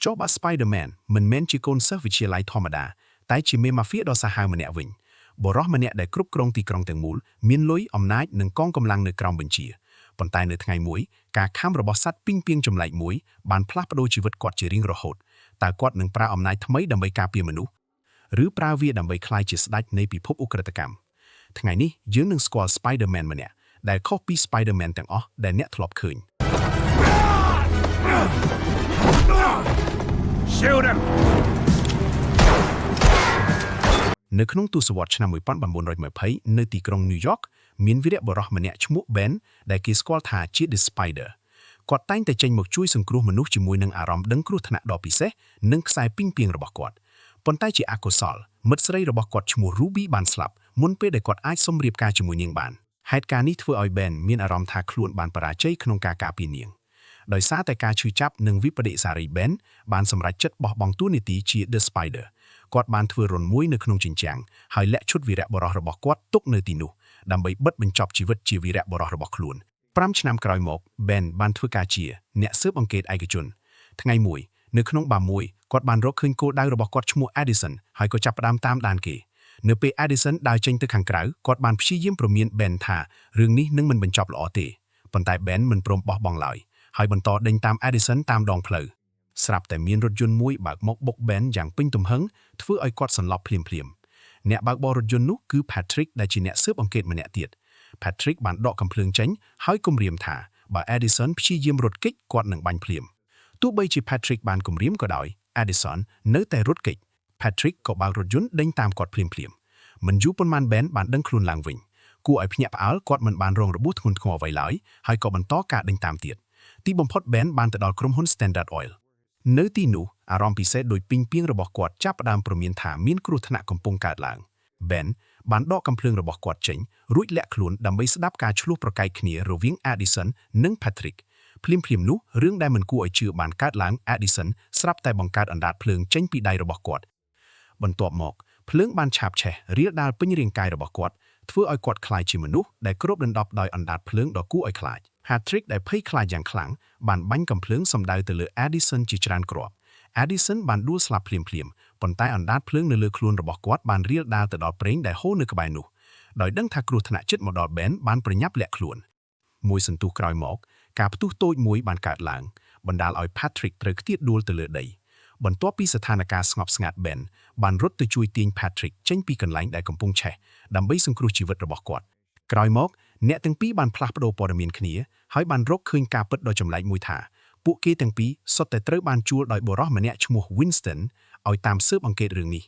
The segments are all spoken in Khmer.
ចុះបើ Spider-Man មិនមែនជាកូនសិស្សវិទ្យាល័យធម្មតាតែជាមេម៉ាហ្វៀដ៏សាហាវម្នាក់វិញបរិសម្នាក់ដែលគ្រប់គ្រងទីក្រុងទាំងមូលមានលុយអំណាចនិងកងកម្លាំងនៅក្រោមបញ្ជាប៉ុន្តែនៅថ្ងៃមួយការខំរបស់សត្វពីងពីងចម្លែកមួយបានផ្លាស់ប្ដូរជីវិតគាត់ជារៀងរហូតតើគាត់នឹងប្រើអំណាចថ្មីដើម្បីការពារមនុស្សឬប្រើវាដើម្បីក្លាយជាស្ដេចនៃពិភពឧក្រិដ្ឋកម្មថ្ងៃនេះយើងនឹងស្គាល់ Spider-Man ម្នាក់ដែលខុសពី Spider-Man ទាំងអស់ដែលអ្នកធ្លាប់ឃើញ Shoot him! នៅក្នុងទសវត្សរ៍ឆ្នាំ1920នៅទីក្រុង New York មានវីរបុរសម្នាក់ឈ្មោះ Ben ដែលគេស្គាល់ថាជា The Spider គាត់តែងតែចេញមកជួយសង្គ្រោះមនុស្សជាមួយនឹងអារម្មណ៍ដឹងគ្រោះថ្នាក់ដ៏ពិសេសនិងខ្សែពីងពីងរបស់គាត់ប៉ុន្តែជាអកុសលមិត្តស្រីរបស់គាត់ឈ្មោះ Ruby បានស្លាប់មុនពេលដែលគាត់អាចសុំរៀបការជាមួយនាងបានហេតុការណ៍នេះធ្វើឲ្យ Ben មានអារម្មណ៍ថាខ្លួនបានបរាជ័យក្នុងការការពារនាងដោយសារតែការឈឺចាប់និងវិបដិសារី Ben បានសម្រេចចិត្តបោះបង់តួនាទីជា The Spider គាត់បានធ្វើរន្ធមួយនៅក្នុងជញ្ជាំងហើយលាក់ឈុតវីរបុរសរបស់គាត់ទុកនៅទីនោះដើម្បីបិទបញ្ចប់ជីវិតជាវីរបុរសរបស់ខ្លួន5ឆ្នាំក្រោយមក Ben បានធ្វើការជាអ្នកស៊ើបអង្កេតឯកជនថ្ងៃមួយនៅក្នុងបារមួយគាត់បានរកឃើញគោលដៅរបស់គាត់ឈ្មោះ Addison ហើយក៏ចាប់ផ្ដើមតាមដានគេនៅពេល Addison ដើរចេញទៅខាងក្រៅគាត់បានព្យាយាមព្រមាន Ben ថារឿងនេះនឹងមិនបញ្ចប់ល្អទេប៉ុន្តែ Ben មិនព្រមបោះបង់ឡើយហើយបន្តដេញតាម Addison តាមដងផ្លូវស្រាប់តែមានរថយន្តមួយបើកមកបុក Ben យ៉ាងពេញទំហឹងធ្វើឲ្យគាត់សន្លប់ភ្លាមៗអ្នកបើកបររថយន្តនោះគឺ Patrick ដែលជាអ្នកស៊ើបអង្កេតម្នាក់ទៀត Patrick បានដកកាំភ្លើងចេញហើយគំរាមថាបើ Addison ព្យាយាមរត់គេចគាត់នឹងបាញ់ភ្លាមទោះបីជា Patrick បានគំរាមក៏ដោយ Addison នៅតែរត់គេច Patrick ក៏បើករថយន្តដេញតាមគាត់ភ្លាមៗមិនយូរប៉ុន្មាន Ben បានដឹងខ្លួនឡើងវិញគួរឲ្យភ្ញាក់ផ្អើលគាត់មិនបានរងរបួសធ្ងន់ធ្ងរអ្វីឡើយហើយក៏បន្តការដេញតាមទៀតទីបំផុត Ben បានទៅដល់ក្រុមហ៊ុន Standard Oil នៅទីនោះអារម្មណ៍ពិសេសដោយពីងពីងរបស់គាត់ចាប់ផ្ដើមព្រមានថាមានគ្រោះថ្នាក់កំពុងកើតឡើង Ben បានដកកាំភ្លើងរបស់គាត់ចេញរួចលាក់ខ្លួនដើម្បីស្ដាប់ការឈ្លោះប្រកែកគ្នារវាង Addison និង Patrick ភ្លាមៗនោះរឿងដែលមិនគួរឲ្យជឿបានកើតឡើង Addison ស្រាប់តែបង្កើតអណ្ដាតភ្លើងចេញពីដៃរបស់គាត់បន្ទាប់មកភ្លើងបានឆាបឆេះរាលដាលពេញរាងកាយរបស់គាត់ធ្វើឲ្យគាត់ក្លាយជាមនុស្សដែលគ្របដណ្ដប់ដោយអណ្ដាតភ្លើងដ៏គួរឲ្យខ្លាច Patrick ដែលភ័យខ្លាចយ៉ាងខ្លាំងបានបាញ់កាំភ្លើងសម្ដៅទៅលើ Addison ជាច្រើនគ្រាប់ Addison បានដួលស្លាប់ភ្លាមៗប៉ុន្តែអណ្ដាតភ្លើងនៅលើខ្លួនរបស់គាត់បានរាលដាលទៅដល់ប្រេងដែលហូរនៅក្បែរនោះដោយដឹងថាគ្រោះថ្នាក់ជិតមកដល់ Ben បានប្រញាប់លាក់ខ្លួនមួយសន្ទុះក្រោយមកការផ្ទុះតូចមួយបានកើតឡើងបណ្ដាលឲ្យ Patrick ត្រូវខ្ទាតដួលទៅលើដីបន្ទាប់ពីស្ថានភាពស្ងប់ស្ងាត់ Ben បានរត់ទៅជួយទាញ Patrick ចេញពីកន្លែងដែលកំពុងឆេះដើម្បីសង្គ្រោះជីវិតរបស់គាត់ក្រោយមកអ្នកទាំងពីរបានផ្លាស់ប្ដូរព័ត៌មានគ្នាហើយបានរកឃើញការពិតដ៏ចម្លែកមួយថាពួកគេទាំងពីរសុទ្ធតែត្រូវបានជួលដោយបុរសម្នាក់ឈ្មោះ Winston ឲ្យតាមស៊ើបអង្កេតរឿងនេះ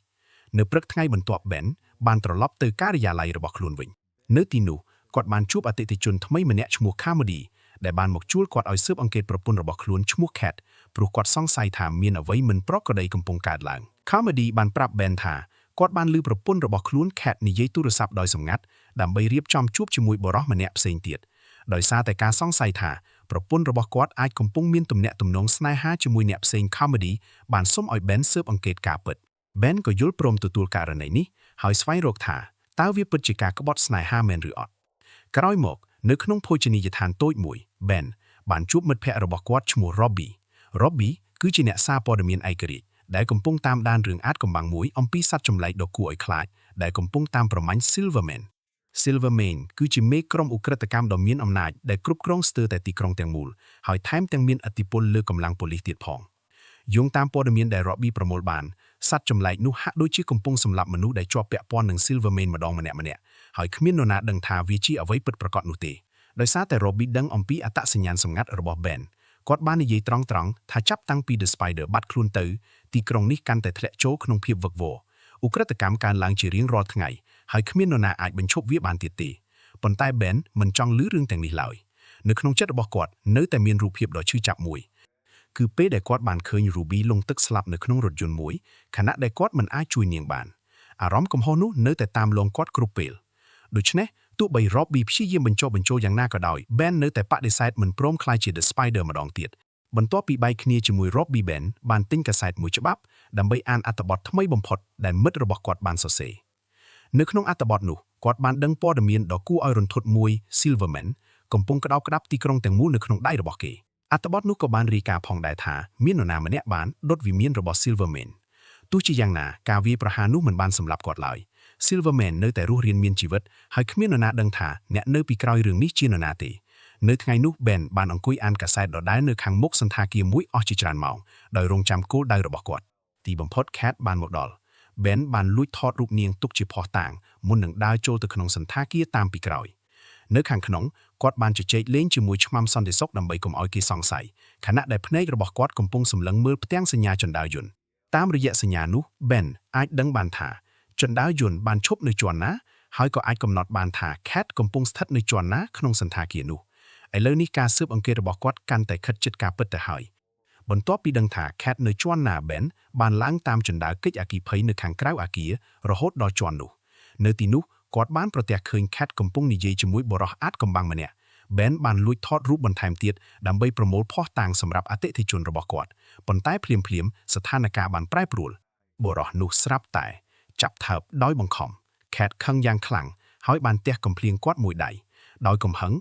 នៅព្រឹកថ្ងៃបន្ទាប់ Ben បានត្រឡប់ទៅការិយាល័យរបស់ខ្លួនវិញនៅទីនោះគាត់បានជួបអតិថិជនថ្មីម្នាក់ឈ្មោះ Carmody ដែលបានមកជួលគាត់ឲ្យស៊ើបអង្កេតប្រពន្ធរបស់ខ្លួនឈ្មោះ Cat ព្រោះគាត់សង្ស័យថាមានអ្វីមិនប្រក្រតីកំពុងកើតឡើង Carmody បានប្រាប់ Ben ថាគាត់បានឮប្រពន្ធរបស់ខ្លួន Cat និយាយទូរស័ព្ទដោយសម្ងាត់ដើម្បីរៀបចំជួបជាមួយបុរសម្នាក់ផ្សេងទៀតដោយសារតែការសង្ស័យថាប្រពន្ធរបស់គាត់អាចកំពុងមានទំនាក់ទំនងស្នេហាជាមួយអ្នកផ្សេង Carmody បានសុំឲ្យ Ben ស៊ើបអង្កេតការពិត Ben ក៏យល់ព្រមទទួលករណីនេះហើយស្វែងរកថាតើវាពិតជាការក្បត់ស្នេហាមែនឬអត់ក្រោយមកនៅក្នុងភោជនីយដ្ឋានតូចមួយ Ben បានជួបមិត្តភក្តិរបស់គាត់ឈ្មោះ Robbie គឺជាអ្នកសារព័ត៌មានឯករាជ្យដែលកំពុងតាមដានរឿងអាថ៌កំបាំងមួយអំពីសត្វចម្លែកដ៏គួរឲ្យខ្លាចដែលកំពុងតាមប្រម៉ាញ់ Silverman គឺជាមេក្រុមឧក្រិដ្ឋកម្មដ៏មានអំណាចដែលគ្រប់គ្រងស្ទើរតែទីក្រុងទាំងមូលហើយថែមទាំងមានឥទ្ធិពលលើកម្លាំងប៉ូលីសទៀតផងយោងតាមព័ត៌មានដែល Robbie ប្រមូលបានសត្វចម្លែកនោះហាក់ដូចជាកំពុងសម្លាប់មនុស្សដែលជាប់ពាក់ព័ន្ធនឹង Silverman ម្ដងម្នាក់ហើយគ្មាននរណាដឹងថាវាជាអ្វីពិតប្រាកដនោះទេដោយសារតែ Robbie ដឹងអំពីអត្តសញ្ញាណសម្ងាត់របស់ Ben គាត់បាននិយាយត្រង់ៗថាចាប់តាំងពី The Spider បាត់ខ្លួនទៅទីក្រុងនេះកាន់តែធ្លាក់ចូលក្នុងភាពវឹកវរឧក្រិដ្ឋកម្មកើនឡើងជារៀងរាល់ថ្ងៃហើយគ្មាននរណាអាចបញ្ឈប់វាបានទៀតទេប៉ុន្តែ Ben មិនចង់ឮរឿងទាំងនេះឡើយនៅក្នុងចិត្តរបស់គាត់នៅតែមានរូបភាពដ៏ឈឺចាប់មួយគឺពេលដែលគាត់បានឃើញ Ruby លង់ទឹកស្លាប់នៅក្នុងរថយន្តមួយខណៈដែលគាត់មិនអាចជួយនាងបានអារម្មណ៍កំហុសនោះនៅតែតាមលងគាត់គ្រប់ពេលដូច្នេះទោះបី Robbie ព្យាយាមបញ្ចុះបញ្ចូលយ៉ាងណាក៏ដោយ Ben នៅតែបដិសេធមិនព្រមក្លាយជា The Spider ម្ដងទៀតបន្ទាប់ពីបែកគ្នាជាមួយ Robbie Ben បានទិញកាសែតមួយច្បាប់ដើម្បីអានអត្ថបទថ្មីបំផុតដែលមិត្តរបស់គាត់បានសរសេរនៅក្នុងអត្ថបទនោះគាត់បានដឹងព័ត៌មានដ៏គួរឲ្យរន្ធត់មួយ Silverman កំពុងក្តោបក្តាប់ទីក្រុងទាំងមូលនៅក្នុងដៃរបស់គេ អត្ថបទនោះក៏បានរាយការណ៍ផងដែរថាមាននរណាម្នាក់បានដុតវិមានរបស់ Silverman ទោះជាយ៉ាងណាការវាយប្រហារនោះមិនបានសម្លាប់គាត់ឡើយ Silverman នៅតែរស់រានមានជីវិតហើយគ្មាននរណាដឹងថាអ្នកនៅពីក្រោយរឿងនេះជានរណាទេនៅថ្ងៃនោះ Ben បានអង្គុយអានកាសែតដដែលនៅខាងមុខសន្តាគារមួយអស់ជាច្រើនម៉ោងដោយរងចាំគោលដៅរបស់គាត់ទីបំផុត Cat បានមកដល់ Ben បានលួចថតរូបនាងទុកជាភស្តុតាងមុននឹងដើរចូលទៅក្នុងសន្តាគារតាមពីក្រោយនៅខាងក្នុងគាត់បានជជែកលេងជាមួយឆ្មាំសន្តិសុខដើម្បីកុំឲ្យគេសង្ស័យខណៈដែលភ្នែករបស់គាត់កំពុងសម្លឹងមើលផ្ទាំងសញ្ញាជណ្ដើរយន្តតាមរយៈសញ្ញានោះ Ben អាចដឹងបានថាជណ្ដើរយន្តបានឈប់នៅជាន់ណាហើយក៏អាចកំណត់បានថា Cat កំពុងស្ថិតនៅជាន់ណាក្នុងសន្តាគារនោះឥឡូវនេះការស៊ើបអង្កេតរបស់គាត់កាន់តែខិតជិតការពិតទៅហើយបន្ទាប់ពីដឹងថា Cat នៅជាន់ណា Ben បានឡើងតាមជណ្ដើរកិច្ចអគ្គីភ័យនៅខាងក្រៅអគាររហូតដល់ជាន់នោះនៅទីនោះគាត់បានប្រទះឃើញ Cat កំពុងនិយាយជាមួយបុរសអាតកំបាំងម្នាក់ Ben បានលួចថតរូបបន្ថែមទៀតដើម្បីប្រមូលភស្តុតាងសម្រាប់អតិថិជនរបស់គាត់ប៉ុន្តែភ្លាមៗស្ថានភាពបានប្រែប្រួលបុរសនោះស្រាប់តែចាប់ថើបដោយបង្ខំ Cat ខឹងយ៉ាងខ្លាំងហើយបានទះកំភ្លៀងគាត់មួយដៃដោយកំហឹង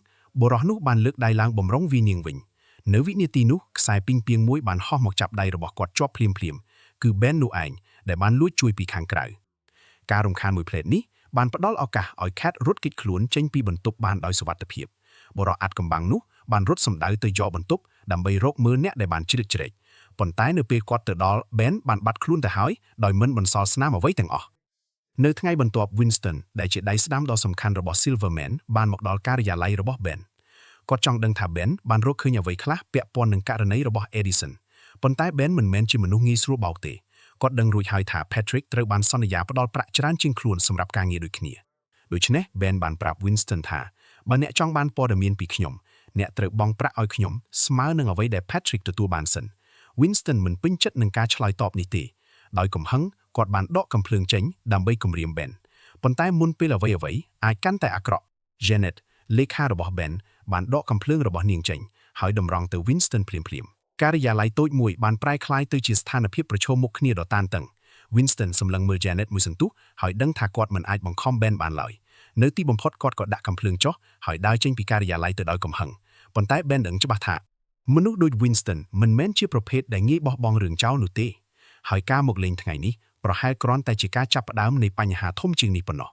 បុរសនោះបានលើកដៃឡើងបំរុងវានាងវិញនៅវិនាទីនោះខ្សែពីងពីងមួយបានហោះមកចាប់ដៃរបស់គាត់ជាប់ភ្លាមៗគឺ Ben នោះឯងដែលបានលួចជួយពីខាងក្រៅការរំខានមួយផ្លេតនេះបានផ្ដល់ឱកាសឲ្យ Cat រត់គេចខ្លួនចេញពីបន្ទប់បានដោយសុវត្ថិភាពបុរសអាត់កំបាំងនោះបានរត់សម្ដៅទៅយកបន្ទប់ដើម្បីរកមើលអ្នកដែលបានជ្រៀតជ្រែកប៉ុន្តែនៅពេលគាត់ទៅដល់ Ben បានបាត់ខ្លួនទៅហើយដោយមិនបន្សល់ស្នាមអ្វីទាំងអស់នៅថ្ងៃបន្ទាប់ Winston ដែលជាដៃស្ដាំដ៏សំខាន់របស់ Silverman បានមកដល់ការិយាល័យរបស់ Ben គាត់ចង់ដឹងថា Ben បានរកឃើញអ្វីខ្លះពាក់ព័ន្ធនឹងករណីរបស់ Edison ប៉ុន្តែ Ben មិនមែនជាមនុស្សងាយស្រួលបោកទេគាត់ដឹងរួចហើយថា Patrick ត្រូវបានសន្យាផ្ដល់ប្រាក់ច្រើនជាងខ្លួនសម្រាប់ការងារដូចគ្នាដូច្នេះ Ben បានប្រាប់ Winston ថាបើអ្នកចង់បានព័ត៌មានពីខ្ញុំអ្នកត្រូវបង់ប្រាក់ឲ្យខ្ញុំស្មើនឹងអ្វីដែល Patrick ទទួលបានសិន Winston មិនពេញចិត្តនឹងការឆ្លើយតបនេះទេដោយកំហឹងគាត់បានដកកំភ្លើងចេញដើម្បីគំរាម Ben ប៉ុន្តែមុនពេលអ្វីអាចកាន់តែអាក្រក់ Janet លេខារបស់ Ben បានដកកំភ្លើងរបស់នាងចេញហើយតម្រង់ទៅ Winston ភ្លាមៗការិយាល័យតូចមួយបានប្រែក្លាយទៅជាស្ថានភាពប្រឈមមុខគ្នាដ៏តានតឹង Winston សម្លឹងមើល Janet មួយសន្ទុះហើយដឹងថាគាត់មិនអាចបង្ខំ Ben បានឡើយនៅទីបំផុតគាត់ក៏ដាក់កំភ្លើងចុះហើយដើរចេញពីការិយាល័យទៅដោយកំហឹងប៉ុន្តែ Ben ដឹងច្បាស់ថាមនុស្សដូច Winston មិនមែនជាប្រភេទដែលងាយបោះបង់រឿងចោលនោះទេហើយការមកលេងថ្ងៃនេះប្រហែលគ្រាន់តែជាការចាប់ផ្ដើមនៃបញ្ហាធំជាងនេះប៉ុណ្ណោះ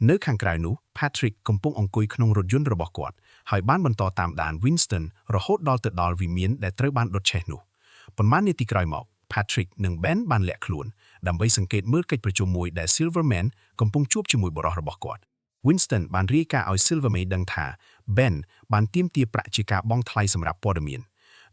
នៅខាងក្រៅនោះ Patrick កំពុងអង្គុយក្នុងរថយន្តរបស់គាត់ហើយបានបន្តតាមដាន Winston រហូតដល់ទៅដល់វិមានដែលត្រូវបានដុតឆេះនោះប៉ុន្មាននាទីក្រោយមក Patrick និង Ben បានលាក់ខ្លួនដើម្បីសង្កេតមើលកិច្ចប្រជុំមួយដែល Silverman កំពុងជួបជាមួយបុរសរបស់គាត់ Winston បានរាយការណ៍ឲ្យ Silverman ដឹងថា Ben បានទាមទារប្រាក់ជាការបង់ថ្លៃសម្រាប់ព័ត៌មាន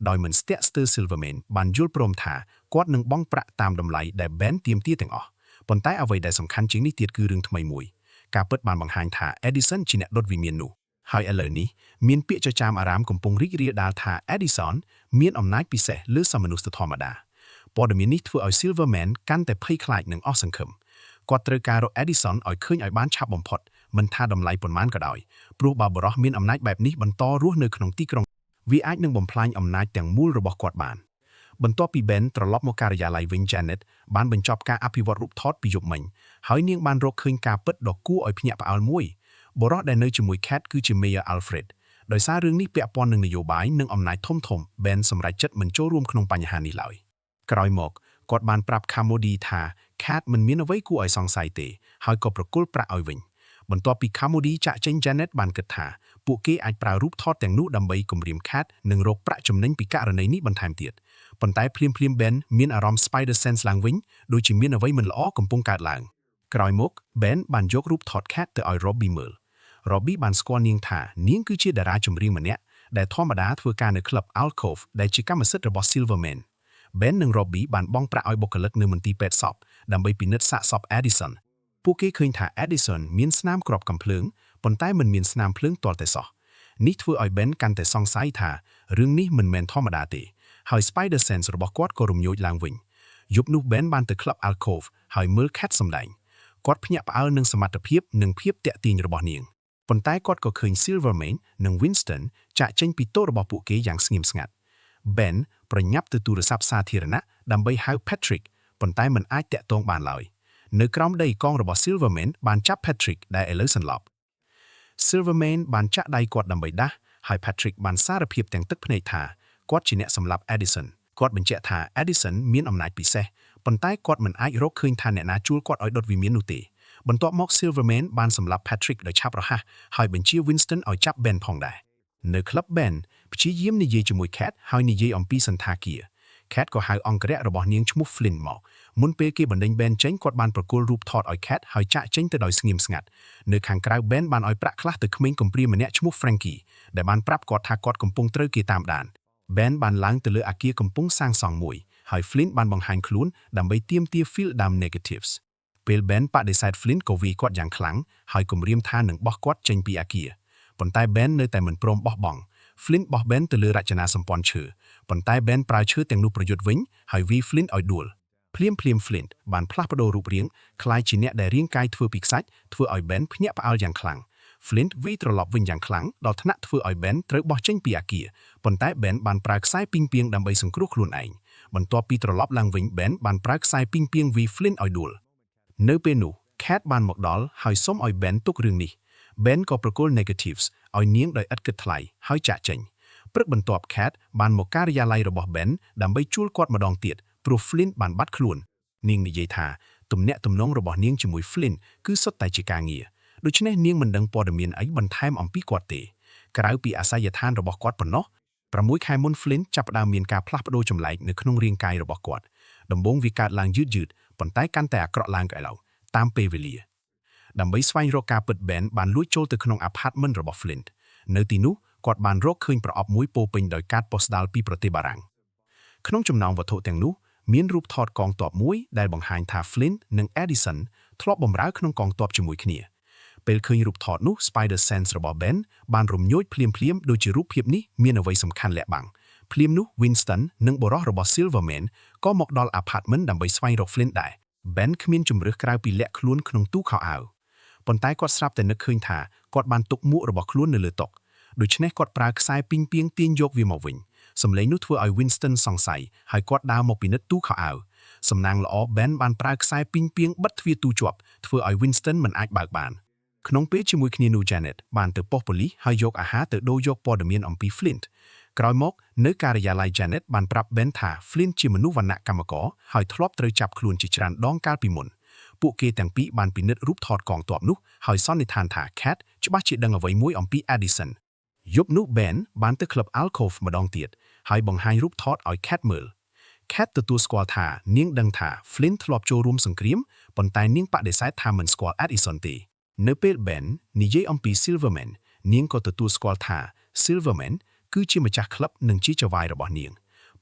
ដោយមិនស្ទាក់ស្ទើរ Silverman បានយល់ព្រមថាគាត់នឹងបង់ប្រាក់តាមតម្លៃដែល Ben ទាមទារទាំងអស់ប៉ុន្តែអ្វីដែលសំខាន់ជាងនេះទៀតគឺរឿងថ្មីមួយការពិតបានបង្ហាញថា Edison ជាអ្នកដុតវិមាននោះហើយឥឡូវនេះមានពាក្យចចាមអារាមកំពុងរីករាលដាលថា Edison មានអំណាចពិសេសលើសមនុស្សធម្មតាព័ត៌មាននេះធ្វើឲ្យ Silverman កាន់តែភ័យខ្លាចនិងអស់សង្ឃឹមគាត់ត្រូវការរក Edison ឲ្យឃើញឲ្យបានឆាប់បំផុតមិនថាតម្លៃប៉ុន្មានក៏ដោយព្រោះបើបរិះមានអំណាចបែបនេះបន្តរស់នៅក្នុងទីក្រុងវាអាចនឹងបំផ្លាញអំណាចទាំងមូលរបស់គាត់បានបន្ទាប់ពី Ben ត្រឡប់មកការិយាល័យវិញ Janet បានបញ្ចប់ការអភិវឌ្ឍរូបថតពីយប់មិញហើយនាងបានរកឃើញការពិតដ៏គួរឲ្យភ្ញាក់ផ្អើលមួយបុរសដែលនៅជាមួយ Cat គឺជា Mayor Alfred ដោយសាររឿងនេះពាក់ព័ន្ធនឹងនយោបាយនិងអំណាចធំៗ Ben សម្រេចចិត្តមិនចូលរួមក្នុងបញ្ហានេះឡើយក្រោយមកគាត់បានប្រាប់ Carmody ថា Cat មិនមានអ្វីគួរឲ្យសង្ស័យទេហើយក៏ប្រគល់ប្រាក់ឲ្យវិញបន្ទាប់ពី Carmody ចាក់ចេញ Janet បានគិតថាពួកគេអាចប្រើរូបថតទាំងនោះដើម្បីគំរាម Cat និងរកប្រាក់ចំណេញពីករណីនេះបន្ថែមទៀតប៉ុន្តែភ្លាមៗ Ben មានអារម្មណ៍ Spider Sense ឡើងវិញដូចជាមានអ្វីមិនល្អកំពុងកើតឡើងក្រោយមក Ben បានយករូបថត Cat ទៅឲ្យ Robbie មើល Robbie បានស្គាល់នាងថានាងគឺជាតារាចម្រៀងម្នាក់ដែលធម្មតាធ្វើការនៅក្លឹប Alcove ដែលជាកម្មសិទ្ធិរបស់ Silverman Ben និង Robbie បានបង់ប្រាក់ឲ្យបុគ្គលិកនៅមន្ទីរពេទ្យសពដើម្បីពិនិត្យសាកសព Edison ពួកគេឃើញថា Edison មានស្នាមគ្រាប់កាំភ្លើងប៉ុន្តែមិនមានស្នាមភ្លើងទាល់តែសោះនេះធ្វើឲ្យ Ben កាន់តែសង្ស័យថារឿងនេះមិនមែនធម្មតាទេហើយ Spider Sense របស់គាត់ក៏រំញោចឡើងវិញយប់នោះ Ben បានទៅក្លឹប Alcove ហើយមើល Cat សម្ដែងគាត់ភ្ញាក់ផ្អើលនឹងសមត្ថភាពនិងភាពតាក់ទាញរបស់នាងប៉ុន្តែគាត់ក៏ឃើញ Silverman និង Winston ចាក់ចេញពីតូបរបស់ពួកគេយ៉ាងស្ងៀមស្ងាត់ Ben ប្រញាប់ទៅទូរស័ព្ទសាធារណៈដើម្បីហៅ Patrick ប៉ុន្តែមិនអាចតាក់ទងបានឡើយនៅក្រោមដីកងរបស់ Silverman បានចាប់ Patrick ដែលឥឡូវសន្លប់ Silverman បានចាក់ដៃគាត់ដើម្បីដាស់ ហើយ Patrick បានសារភាពទាំងទឹកភ្នែកថាគាត់ជាអ្នកសម្លាប់ Edison គាត់បញ្ជាក់ថា Edison មានអំណាចពិសេសប៉ុន្តែគាត់មិនអាចរកឃើញថាអ្នកណាជួលគាត់ឲ្យដុតវិមាននោះទេបន្ទាប់មក Silverman បានសម្លាប់ Patrick ដោយឆាប់រហ័សហើយបញ្ជា Winston ឲ្យចាប់ Ben ផងដែរនៅក្លឹប Ben ព្យាយាមនិយាយជាមួយ Cat ហើយនិយាយអំពីសន្តាគារ Cat ក៏ហៅអង្គរៈរបស់នាងឈ្មោះ Flint មកមុនពេលគេបណ្ដេញ Ben ចេញគាត់បានប្រគល់រូបថតឲ្យ Cat ហើយចាក់ចេញទៅដោយស្ងៀមស្ងាត់នៅខាងក្រៅ Ben បានឲ្យប្រាក់ខ្លះទៅក្មេងកំព្រាម្នាក់ឈ្មោះ Frankie ដែលបានប្រាប់គាត់ថាគាត់កំពុងត្រូវគេតាមដាន Ben បានឡើងទៅលើអគារកំពុងសាងសង់មួយហើយ Flint បានបង្ហាញខ្លួនដើម្បីទាមទារ field down negatives ពេល Ben បដិសេធ Flint ក៏វាយគាត់យ៉ាងខ្លាំងហើយគំរាមថានឹងបោះគាត់ចេញពីអគារប៉ុន្តែ Ben នៅតែមិនព្រមបោះបង់ Flint បោះ Ben ទៅលើរចនាសម្ព័ន្ធឈើប៉ុន្តែ Ben ប្រើឈើទាំងនោះប្រយុទ្ធវិញហើយវាយ Flint ឲ្យដួលភ្លាម Flint បានផ្លាស់ប្ដូររូបរាងคล้ายជាអ្នកដែលរាងកាយធ្វើពីខ្សាច់ធ្វើឲ្យ Ben ភ្ញាក់ផ្អើលយ៉ាងខ្លាំង Flint វាយត្រឡប់វិញយ៉ាងខ្លាំងដល់ថ្នាក់ធ្វើឲ្យ Ben ត្រូវបោះចេញពីអគារប៉ុន្តែ Ben បានប្រើខ្សែពីងពាងដើម្បីសង្គ្រោះខ្លួនឯងបន្ទាប់ពីត្រឡប់ឡើងវិញ Ben បានប្រើខ្សែពីងពាងវាយ Flint ឲ្យដួលនៅពេលនោះ Cat បានមកដល់ហើយសុំឲ្យ Ben ទុករឿងនេះ Ben ក៏ប្រគល់ negatives ឲ្យនាងដោយឥតគិតថ្លៃហើយចាក់ចេញព្រឹកបន្ទាប់ Cat បានមកការិយាល័យរបស់ Ben ដើម្បីជួលគាត់ម្ដងទៀតព្រោះ Flint បានបាត់ខ្លួននាងនិយាយថាទំនាក់ទំនងរបស់នាងជាមួយ Flint គឺសុទ្ធតែជាការងារដូច្នេះនាងមិនដឹងព័ត៌មានអីបន្ថែមអំពីគាត់ទេក្រៅពីអាសយដ្ឋានរបស់គាត់ប៉ុណ្ណោះ6 ខែមុន Flint ចាប់ផ្ដើមមានការផ្លាស់ប្ដូរចម្លែកនៅក្នុងរាងកាយរបស់គាត់ដំបូងវាកើតឡើងយឺតប៉ុន្តែកាន់តែអាក្រក់ឡើងឥឡូវតាមពេលវេលាដើម្បីស្វែងរកការពិត Ben បានលួចចូលទៅក្នុង apartment របស់ Flint នៅទីនោះគាត់បានរកឃើញប្រអប់មួយពោពេញដោយកាតប៉ូស្តាល់ពីប្រទេសបារាំងក្នុងចំណោមវត្ថុទាំងនោះមានរូបថតកងទ័ពមួយដែលបង្ហាញថា Flint និង Edison ធ្លាប់បម្រើក្នុងកងទ័ពជាមួយគ្នាពេលឃើញរូបថតនោះ Spider Sense របស់ Ben បានរំញោចភ្លាមដូចជារូបភាពនេះមានអ្វីសំខាន់លាក់បាំងភ្លាមនោះ Winston និងបុរសរបស់ Silverman ក៏មកដល់ apartment ដើម្បីស្វែងរក Flint ដែរ Ben គ្មានជំរឿសក្រៅពីលាក់ខ្លួនក្នុងទូខោអាវប៉ុន្តែគាត់ស្រាប់តែនឹកឃើញថាគាត់បានទុកមួករបស់ខ្លួននៅលើតុដូច្នេះគាត់ប្រើខ្សែពីងពាងទាញយកវាមកវិញសម្លេងនោះធ្វើឲ្យ Winston សង្ស័យហើយគាត់ដើរមកពិនិត្យទូខោអាវសំណាងល្អ Ben បានប្រើខ្សែពីងពាងបិទទ្វារទូជាប់ធ្វើឲ្យ Winston មិនអាចបើកបានក្នុងពេលជាមួយគ្នានោះ Janet បានទៅប៉ុស្តិ៍ប៉ូលីសហើយយកអាហារទៅដូរយកព័ត៌មានអំពី Flint ក្រោយមកនៅការិយាល័យ Janet បានប្រាប់ Ben ថា Flint ជាមនុស្សវណ្ណៈកម្មករហើយធ្លាប់ត្រូវចាប់ខ្លួនជាច្រើនដងកាលពីមុនពួកគេទាំងពីរបានពិនិត្យរូបថតកងទ័ពនោះហើយសន្និដ្ឋានថា Cat ច្បាស់ជាដឹងអ្វីមួយអំពី Edison យប់នោះ Ben បានទៅក្លឹប Alcove ម្ដងទៀតហើយបង្ហាញរូបថតឲ្យ Cat មើល Cat ទទួលស្គាល់ថានាងដឹងថា Flint ធ្លាប់ចូលរួមសង្គ្រាមប៉ុន្តែនាងបដិសេធថាមិនស្គាល់ Edison ទេនៅពេល Ben និយាយអំពី Silverman នាងក៏ទទួលស្គាល់ថា Silverman គឺជាម្ចាស់ក្លឹបនិងជាចៅហ្វាយរបស់នាង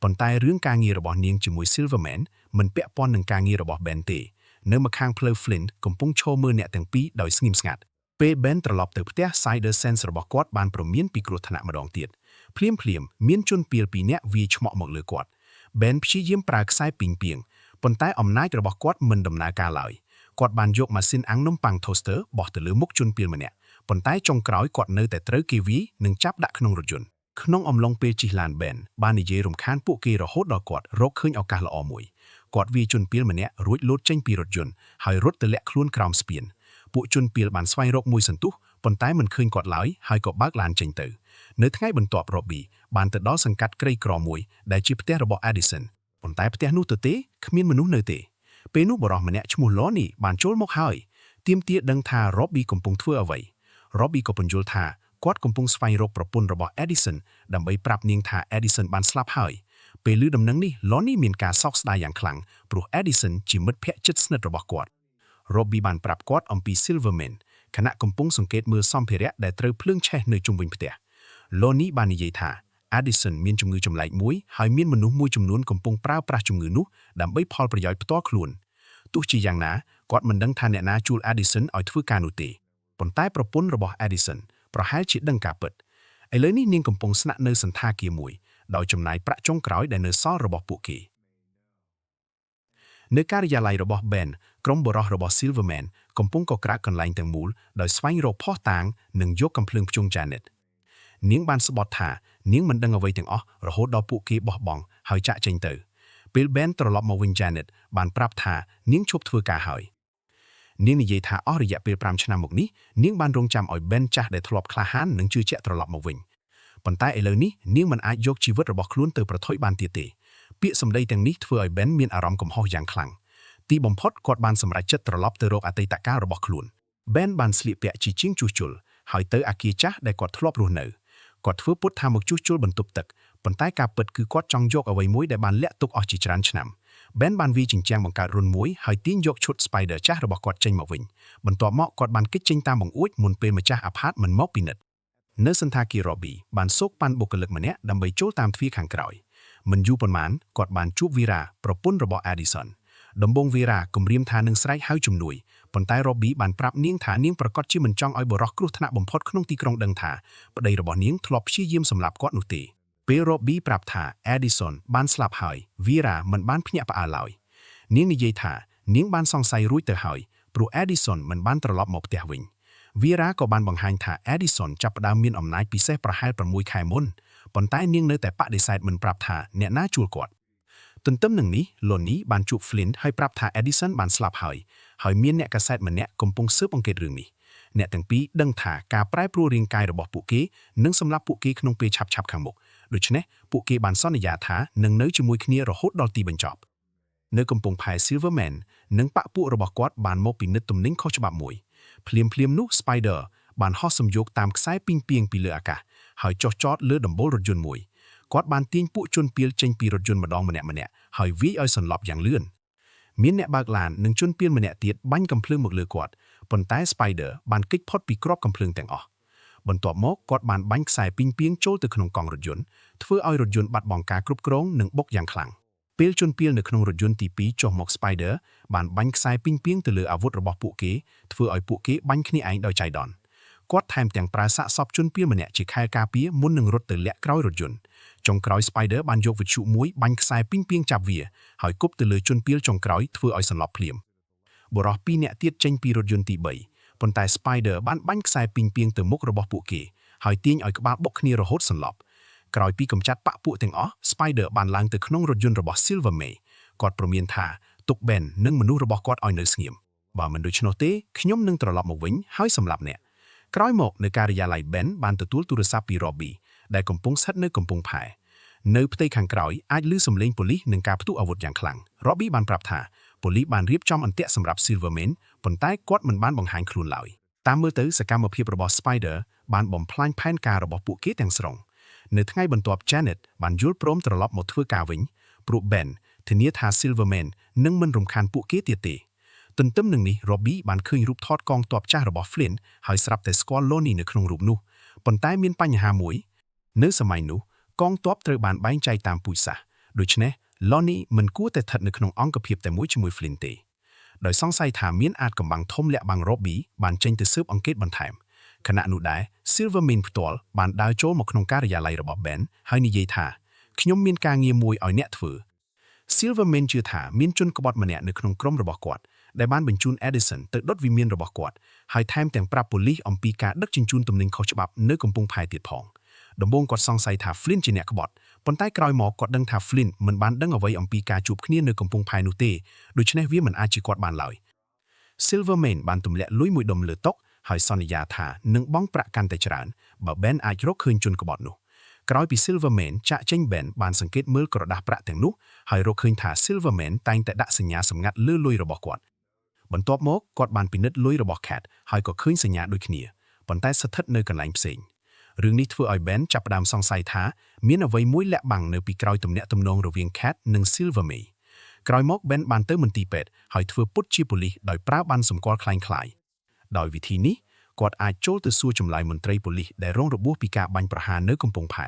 ប៉ុន្តែរឿងការងាររបស់នាងជាមួយ Silverman មិនពាក់ព័ន្ធនឹងការងាររបស់ Ben ទេនៅម្ខាងផ្លូវ Flint កំពុងឈរមើលអ្នកទាំងពីរដោយស្ងៀមស្ងាត់ពេល Ben ត្រឡប់ទៅផ្ទះ Spider Sense របស់គាត់បានព្រមានពីគ្រោះថ្នាក់ម្ដងទៀតភ្លាមមានជនពាល2នាក់វាយឆ្មក់មកលើគាត់ Ben ព្យាយាមប្រើខ្សែពីងពាងប៉ុន្តែអំណាចរបស់គាត់មិនដំណើរការឡើយគាត់បានយកម៉ាស៊ីនអាំងនំប៉័ង Toaster បោះទៅលើមុខជនពាលម្នាក់ប៉ុន្តែចុងក្រោយគាត់នៅតែត្រូវគេវាយនិងចាប់ដាក់ក្នុងរថយន្តក្នុងអំឡុងពេលជិះឡាន Ben បាននិយាយរំខានពួកគេរហូតដល់គាត់រកឃើញឱកាសល្អមួយគាត់វាយជនពាលម្នាក់រួចលោតចេញពីរថយន្តហើយរត់ទៅលាក់ខ្លួនក្រោមស្ពានពួកជនពាលបានស្វែងរកមួយសន្ទុះប៉ុន្តែមិនឃើញគាត់ឡើយហើយក៏បើកឡានចេញទៅនៅថ្ងៃបន្ទាប់ Robbie បានទៅដល់សង្កាត់ក្រីក្រមួយដែលជាផ្ទះរបស់ Edison ប៉ុន្តែផ្ទះនោះទៅទេគ្មានមនុស្សនៅទេពេលនោះបុរសម្នាក់ឈ្មោះ Lonnie បានចូលមកហើយទាមទារដឹងថា Robbie កំពុងធ្វើអ្វី Robbie ក៏បញ្យល់ថាគាត់កំពុងស្វែងរកប្រពន្ធរបស់ Edison ដើម្បីប្រាប់នាងថា Edison បានស្លាប់ហើយពេលឮដំណឹងនេះ Lonnie មានការសោកស្ដាយយ៉ាងខ្លាំងព្រោះ Edison ជាមិត្តភក្តិជិតស្និទ្ធរបស់គាត់ Robbie បានប្រាប់គាត់អំពី Silverman ខណៈកំពុងសង្កេតមើលសម្ភារៈដែលត្រូវភ្លើងឆេះនៅជុំវិញផ្ទះ Lonnie បាននិយាយថា Edison មានជំងឺចម្លែកមួយហើយមានមនុស្សមួយចំនួនកំពុងប្រើប្រាស់ជំងឺនោះដើម្បីផលប្រយោជន៍ផ្ទាល់ខ្លួនទោះជាយ៉ាងណាគាត់មិនដឹងថាអ្នកណាជួល Edison ឲ្យធ្វើការនោះទេប៉ុន្តែប្រពន្ធរបស់ Edison ប្រហែលជាដឹងការពិតឥឡូវនេះនាងកំពុងស្នាក់នៅសន្តាគារមួយដោយចំណាយប្រាក់ចុងក្រោយដែលនៅសល់របស់ពួកគេនៅការិយាល័យរបស់ Ben ក្រុមបុរសរបស់ Silverman កំពុងកក្រើកកន្លែងទាំងមូលដោយស្វែងរកភស្តុតាងនិងយកកាំភ្លើងភ្ជុង Janet នាងបានស្បត់ថានាងមិនដឹងអ្វីទាំងអស់រហូតដល់ពួកគេបោះបង់ហើយចាក់ចេញទៅពេល Ben ត្រឡប់មកវិញ Janet បានប្រាប់ថានាងឈប់ធ្វើការហើយនាងនិយាយថាអស់រយៈពេល5ឆ្នាំមកនេះនាងបានរងចាំឲ្យ Ben ចាស់ដែលធ្លាប់ក្លាហាននិងជឿជាក់ត្រឡប់មកវិញ ប៉ុន្តែឥឡូវនេះនាងមិនអាចយកជីវិតរបស់ខ្លួនទៅប្រថុយបានទៀតទេពាក្យសម្ដីទាំងនេះធ្វើឲ្យ Ben មានអារម្មណ៍កំហុសយ៉ាងខ្លាំងទីបំផុតគាត់បានសម្រេចចិត្តត្រឡប់ទៅរកអតីតកាលរបស់ខ្លួន Ben បានស្លៀកពាក់ជាជាងជួសជុលហើយទៅអគារចាស់ដែលគាត់ធ្លាប់រស់នៅគាត់ធ្វើពុតថាមកជួសជុលបន្ទប់ទឹកប៉ុន្តែការពិតគឺគាត់ចង់យកអ្វីមួយដែលបានលាក់ទុកអស់ជាច្រើនឆ្នាំ Ben បានវាយជញ្ជាំងបង្កើតរុនមួយហើយទាញយកឈុត Spider ចាស់របស់គាត់ចេញមកវិញបន្ទាប់មកគាត់បានគេចចេញតាមបង្អួចមុនពេលម្ចាស់អាផាតមិនមកពិនិត្យនៅសន្តាគារ Robbie បានសោកប៉ាន់បុគ្គលិកម្នាក់ដើម្បីចូលតាមទ្វារខាងក្រោយមិនយូរប៉ុន្មានគាត់បានជួប Vera ប្រពន្ធរបស់ Addison ដំបូង Vera គំរាមថានឹងស្រែកហៅជំនួយប៉ុន្តែ Robbie បានប្រាប់នាងថានាងប្រកាសជាមិនចង់ឲ្យបុរសគ្រោះថ្នាក់បំផុតក្នុងទីក្រុងដឹងថាប្តីរបស់នាងធ្លាប់ព្យាយាមសម្លាប់គាត់នោះទេពេល Robbie ប្រាប់ថា Addison បានស្លាប់ហើយ Vera មិនបានភ្ញាក់ផ្អើលឡើយនាងនិយាយថានាងបានសង្ស័យរួចទៅហើយព្រោះ Addison មិនបានត្រឡប់មកផ្ទះវិញ Vera ក៏បានបង្ហាញថា Addison ចាប់ផ្ដើមមានអំណាចពិសេសប្រហែល6ខែមុនប៉ុន្តែនាងនៅតែបដិសេធមិនប្រាប់ថាអ្នកណាជួលគាត់ទន្ទឹមនឹងនេះ Lonnie បានជួប Flint ហើយប្រាប់ថា Addison បានស្លាប់ហើយមានអ្នកកាសែតម្នាក់កំពុងស៊ើបអង្កេតរឿងនេះអ្នកទាំងពីរដឹងថាការប្រែប្រួលរាងកាយរបស់ពួកគេនឹងសម្លាប់ពួកគេក្នុងពេលឆាប់ៗខាងមុខដូច្នេះពួកគេបានសន្យាថានឹងនៅជាមួយគ្នារហូតដល់ទីបញ្ចប់នៅកំពង់ផែ Silverman និងបកពួករបស់គាត់បានមកពិនិត្យទំនិញខុសច្បាប់មួយភ្លាមនោះ Spider បានហោះសំយោគតាមខ្សែពីងពីងពីលើអាកាសហើយចុះចតលើដំបូលរថយន្តមួយគាត់បានទាញពួកជនពាលចេញពីរថយន្តម្ដងម្នាក់ហើយវាយឲ្យសន្លប់យ៉ាងលឿនមានអ្នកបើកឡាននិងជនពាលម្នាក់ទៀតបាញ់កាំភ្លើងមកលើគាត់ប៉ុន្តែ Spider បានគេចផុតពីគ្រាប់កាំភ្លើងទាំងអស់បន្ទាប់មកគាត់បានបាញ់ខ្សែពីងពីងចូលទៅក្នុងកង់រថយន្តធ្វើឲ្យរថយន្តបាត់បង់ការគ្រប់គ្រងនិងបុកយ៉ាងខ្លាំងពេលជនពាលនៅក្នុងរថយន្តទី2ចុះមក Spider បានបាញ់ខ្សែពីងពីងទៅលើអាវុធរបស់ពួកគេធ្វើឲ្យពួកគេបាញ់គ្នាឯងដោយចៃដន្យគាត់ថែមទាំងប្រើសាកសពជនពាលម្នាក់ជាខែលការពារមុននឹងរត់ទៅលាក់ក្រោយរថយន្តចុងក្រោយ Spider បានយកវិទ្យុមួយបាញ់ខ្សែពីងពីងចាប់វាហើយគប់ទៅលើជនពាលចុងក្រោយធ្វើឲ្យសន្លប់ភ្លាមបុរស2នាក់ទៀតចេញពីរថយន្តទី3ប៉ុន្តែ Spider បានបាញ់ខ្សែពីងពីងទៅមុខរបស់ពួកគេហើយទាញឲ្យក្បាលបុកគ្នារហូតសន្លប់ក្រោយពីកម្ចាត់បកពួកទាំងអស់ Spider បានឡើងទៅក្នុងរថយន្តរបស់ Silverman គាត់ព្រមានថាទុក Ben និងមនុស្សរបស់គាត់ឲ្យនៅស្ងៀមបើមិនដូច្នោះទេខ្ញុំនឹងត្រឡប់មកវិញហើយសម្លាប់អ្នកក្រោយមកនៅការិយាល័យ Ben បានទទួលទូរស័ព្ទពី Robbie ដែលកំពុងស្ថិតនៅកំពង់ផែនៅផ្ទៃខាងក្រោយអាចឮសំឡេងប៉ូលីសនិងការផ្ទុះអាវុធយ៉ាងខ្លាំង Robbie បានប្រាប់ថាប៉ូលីសបានរៀបចំអន្ទាក់សម្រាប់ Silverman ប៉ុន្តែគាត់មិនបានបង្ហាញខ្លួនឡើយតាមមើលទៅសកម្មភាពរបស់ Spider បានបំផ្លាញផែនការរបស់ពួកគេទាំងស្រុងនៅថ្ងៃបន្ទាប់ Janet បានយល់ព្រមត្រឡប់មកធ្វើការវិញព្រោះ Ben ធានាថា Silverman នឹងមិនរំខានពួកគេទៀតទេទន្ទឹមនឹងនេះ Robbie បានឃើញរូបថតកងទ័ពចាស់របស់ Flint ហើយស្រាប់តែស្គាល់ Lonnie នៅក្នុងរូបនោះប៉ុន្តែមានបញ្ហាមួយនៅសម័យនោះកងទ័ពត្រូវបានបែងចែកតាមពូជសាសន៍ដូច្នេះ Lonnie មិនគួរតែស្ថិតនៅក្នុងអង្គភាពតែមួយជាមួយ Flint ទេដោយសង្ស័យថាមានអាចកំបាំងធំលាក់បាំង Robbie បានចេញទៅស៊ើបអង្កេតបន្ថែមខណៈនោះដែរ Silverman ផ្ទាល់បានដើរចូលមកក្នុងការិយាល័យរបស់ Ben ហើយនិយាយថាខ្ញុំមានការងារមួយឲ្យអ្នកធ្វើ Silverman ជឿថាមានជនក្បត់ម្នាក់នៅក្នុងក្រុមរបស់គាត់ដែលបានបញ្ជូន Addison ទៅដុតវិមានរបស់គាត់ហើយថែមទាំងប្រាប់ប៉ូលីសអំពីការដឹកជញ្ជូនទំនិញខុសច្បាប់នៅកំពង់ផែទៀតផងដំបូងគាត់សង្ស័យថា Flint ជាអ្នកក្បត់ប៉ុន្តែក្រោយមកគាត់ដឹងថា Flint មិនបានដឹងអ្វីអំពីការជួបគ្នានៅកំពង់ផែនោះទេដូច្នេះវាមិនអាចជាគាត់បានឡើយ Silverman បានទម្លាក់លុយមួយដុំលើតុហើយសន្យាថានឹងបង់ប្រាក់កាន់តែច្រើនបើ Ben អាចរកឃើញជនក្បត់នោះក្រោយពី Silverman ចាក់ចេញ Ben បានសង្កេតមើលក្រដាសប្រាក់ទាំងនោះហើយរកឃើញថា Silverman តែងតែដាក់សញ្ញាសម្ងាត់លើលុយរបស់គាត់បន្ទាប់មកគាត់បានពិនិត្យលុយរបស់ Cat ហើយក៏ឃើញសញ្ញាដូចគ្នាប៉ុន្តែស្ថិតនៅកន្លែងផ្សេងរឿងនេះធ្វើឲ្យ Ben ចាប់ផ្ដើមសង្ស័យថាមានអ្វីមួយលាក់បាំងនៅពីក្រោយទំនាក់ទំនងរវាង Cat និង Silverman ក្រោយមក Ben បានទៅមន្ទីរពេទ្យហើយធ្វើពុតជាប៉ូលីសដោយប្រើប័ណ្ណសម្គាល់คล้ายៗដោយវិធីនេះគាត់អាចចូលទៅសួរចម្លើយមន្ត្រីប៉ូលីសដែលរងរបួសពីការបាញ់ប្រហារនៅកំពង់ផែ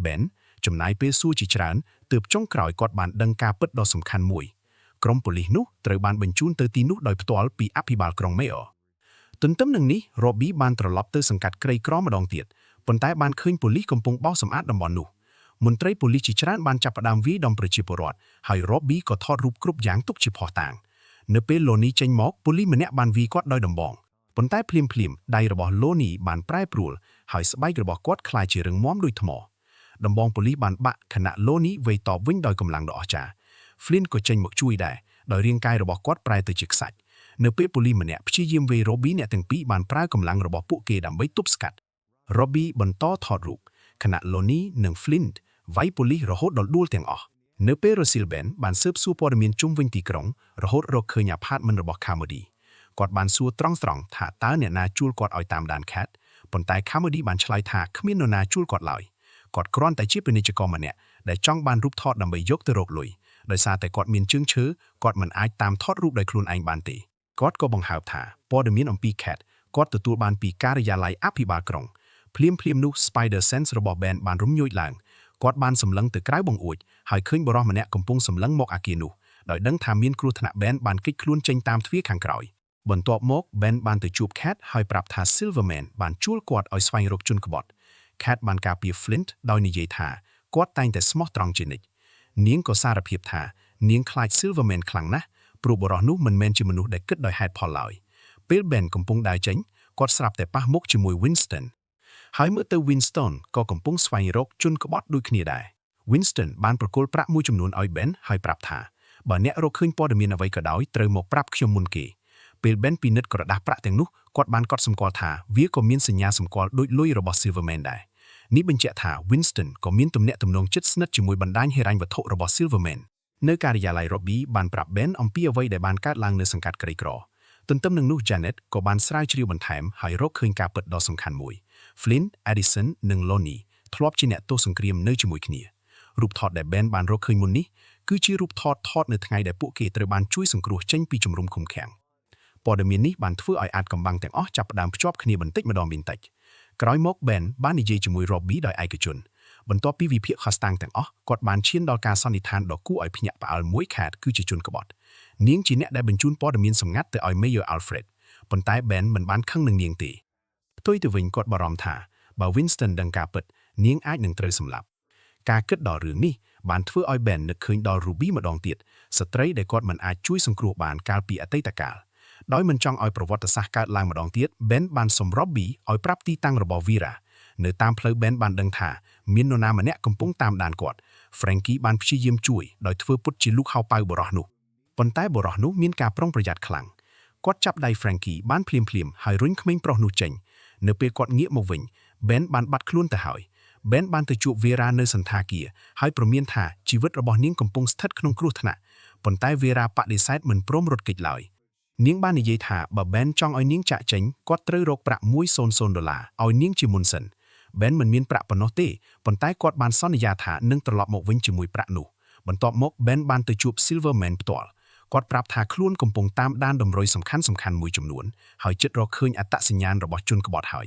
Ben ចំណាយពេលសួរជាច្រើនទើបចុងក្រោយគាត់បានដឹងការពិតដ៏សំខាន់មួយក្រុមប៉ូលីសនោះត្រូវបានបញ្ជូនទៅទីនោះដោយផ្ទាល់ពីអភិបាលក្រុង Mayor ទន្ទឹមនឹងនេះ Robbie បានត្រឡប់ទៅសង្កាត់ក្រីក្រម្ដងទៀតប៉ុន្តែបានឃើញប៉ូលីសកំពុងបោសសម្អាតតំបន់នោះមន្ត្រីប៉ូលីសជាច្រើនបានចាប់ផ្ដើមវាយដំប្រជាពលរដ្ឋហើយ Robbie ក៏ថតរូបគ្រប់យ៉ាងទុកជាភស្តុតាងនៅពេល Lonnie ចេញមកប៉ូលីសម្នាក់បានវាយគាត់ដោយដំបងប៉ុន្តែភ្លាមដៃរបស់ Lonnie បានប្រែប្រួលហើយស្បែករបស់គាត់ក្លាយជារឹងមាំដូចថ្មដំបងប៉ូលីសបានបាក់ខណៈ Lonnie វាយតបវិញដោយកម្លាំងដ៏អស្ចារ្យ Flint ក៏ចេញមកជួយដែរដោយរាងកាយរបស់គាត់ប្រែទៅជាខ្សាច់នៅពេលប៉ូលីសម្នាក់ព្យាយាមវាយ Robbie អ្នកទាំងពីរបានប្រើកម្លាំងរបស់ពួកគេដើម្បីទប់ស្កាត់ Robbie បន្តថតរូប ขณะ Lonnie និង Flint វាយប៉ូលីសរហូតដល់ដួលទាំងអស់នៅពេល Russell Ben បានស៊ើបសួរព័ត៌មានជុំវិញទីក្រុងរហូតរកឃើញ apartment របស់ Carmody គាត់បានសួរត្រង់ៗថាតើអ្នកណាជួលគាត់ឲ្យតាមដាន Cat ប៉ុន្តែ Carmody បានឆ្លើយថាគ្មាននរណាជួលគាត់ឡើយគាត់គ្រាន់តែជាពាណិជ្ជករម្នាក់ដែលចង់បានរូបថតដើម្បីយកទៅរកលុយដោយសារតែគាត់មានជើងឈើគាត់មិនអាចតាមថតរូបដោយខ្លួនឯងបានទេគាត់ក៏បង្ហើបថាព័ត៌មានអំពី Cat គាត់ទទួលបានពីការិយាល័យអភិបាលក្រុងភ្លាមនោះ Spider Sense របស់ Ben បានរំញោចឡើងគាត់បានសម្លឹងទៅក្រៅបង្អួចហើយឃើញបុរសម្នាក់កំពុងសម្លឹងមកអគារនោះដោយដឹងថាមានគ្រោះថ្នាក់ Ben បានគេចខ្លួនចេញតាមទ្វារខាងក្រោយបន្ទាប់មក Ben បានទៅជួប Cat ហើយប្រាប់ថា Silverman បានជួលគាត់ឲ្យស្វែងរកជនក្បត់ Cat បានការពារ Flint ដោយនិយាយថាគាត់តែងតែស្មោះត្រង់ជានិច្ចនាងក៏សារភាពថានាងខ្លាច Silverman ខ្លាំងណាស់ព្រោះបុរសនោះមិនមែនជាមនុស្សដែលគិតដោយហេតុផលឡើយពេល Ben កំពុងដើរចេញគាត់ស្រាប់តែប៉ះមុខជាមួយ Winston ហើយមើលទៅ Winston ក៏កំពុងស្វែងរកជនក្បត់ដូចគ្នាដែរ Winston បានប្រគល់ប្រាក់មួយចំនួនឲ្យ Ben ហើយប្រាប់ថាបើអ្នករកឃើញព័ត៌មានអ្វីក៏ដោយត្រូវមកប្រាប់ខ្ញុំមុនគេពេល Ben ពិនិត្យក្រដាសប្រាក់ទាំងនោះគាត់បានកត់សម្គាល់ថាវាក៏មានសញ្ញាសម្គាល់ដូចលុយរបស់ Silverman ដែរនេះបញ្ជាក់ថា Winston ក៏មានទំនាក់ទំនងជិតស្និទ្ធជាមួយបណ្ដាញហិរញ្ញវត្ថុរបស់ Silverman នៅការិយាល័យ Robbie បានប្រាប់ Ben អំពីអ្វីដែលបានកើតឡើងនៅសង្កាត់ក្រីក្រទន្ទឹមនឹងនោះ Janet ក៏បានស្រាវជ្រាវបន្ថែមហើយរកឃើញការពិតដ៏សំខាន់មួយ Flint, Addison និង Lonnie ធ្លាប់ជាអ្នកទោសសង្គ្រាមនៅជាមួយគ្នារូបថតដែល Ben បានរកឃើញមុននេះគឺជារូបថតនៅថ្ងៃដែលពួកគេត្រូវបានជួយសង្គ្រោះចេញពីជំរំឃុំឃាំងព័ត៌មាននេះបានធ្វើឲ្យអាចកំបាំងទាំងអស់ចាប់ផ្ដើមភ្ជាប់គ្នាបន្តិចម្ដងក្រោយមក Ben បាននិយាយជាមួយ Robbie ដោយឯកជនបន្ទាប់ពីវិភាគខុសតាំងទាំងអស់គាត់បានឈានដល់ការសន្និដ្ឋានដ៏គួរឲ្យភ្ញាក់ផ្អើលមួយ Cat គឺជាជនក្បត់នាងជាអ្នកដែលបញ្ជូនព័ត៌មានសម្ងាត់ទៅឲ្យ Mayor Alfred ប៉ុន្តែ Ben មិនបានខឹងនឹងនាងទេផ្ទុយទៅវិញគាត់បារម្ភថាបើ Winston ដឹងការពិតនាងអាចនឹងត្រូវសម្លាប់ការគិតដល់រឿងនេះបានធ្វើឲ្យ Ben នឹកឃើញដល់ Ruby ម្ដងទៀតស្ត្រីដែលគាត់មិនអាចជួយសង្គ្រោះបានកាលពីអតីតកាលដោយមិនចង់ឲ្យប្រវត្តិសាស្ត្រកើតឡើងម្ដងទៀត Ben បានសុំ Robbie ឲ្យប្រាប់ទីតាំងរបស់ Vera នៅតាមផ្លូវ Ben បានដឹងថាមាននរណាម្នាក់កំពុងតាមដានគាត់ Frankie បានព្យាយាមជួយដោយធ្វើពុតជាលូកហៅប៉ៅបុរសនោះប៉ុន្តែបុរសនោះមានការប្រុងប្រយ័ត្នខ្លាំងគាត់ចាប់ដៃ Frankie បានភ្លាមហើយរុញក្មេងប្រុសនោះចេញនៅពេលគាត់ងាកមកវិញ Ben បានបាត់ខ្លួនទៅហើយ Ben បានទៅជួប Vera នៅសន្តាគារហើយប្រមានថាជីវិតរបស់នាងកំពុងស្ថិតក្នុងគ្រោះថ្នាក់ប៉ុន្តែ Vera បដិសេធមិនព្រមរត់គេចឡើយនាងបាននិយាយថាបើ Ben ចង់ឲ្យនាងចាក់ចេញគាត់ត្រូវរកប្រាក់$100ឲ្យនាងជាមុនសិន Ben មិនមានប្រាក់ប៉ុណ្ណោះទេប៉ុន្តែគាត់បានសន្យាថានឹងត្រឡប់មកវិញជាមួយប្រាក់នោះបន្ទាប់មក Ben បានទៅជួប Silverman ផ្ទាល់គាត់ប្រាប់ថាខ្លួនកំពុងតាមដានតម្រុយសំខាន់មួយចំនួនហើយជិតរកឃើញអត្តសញ្ញាណរបស់ជនក្បត់ហើយ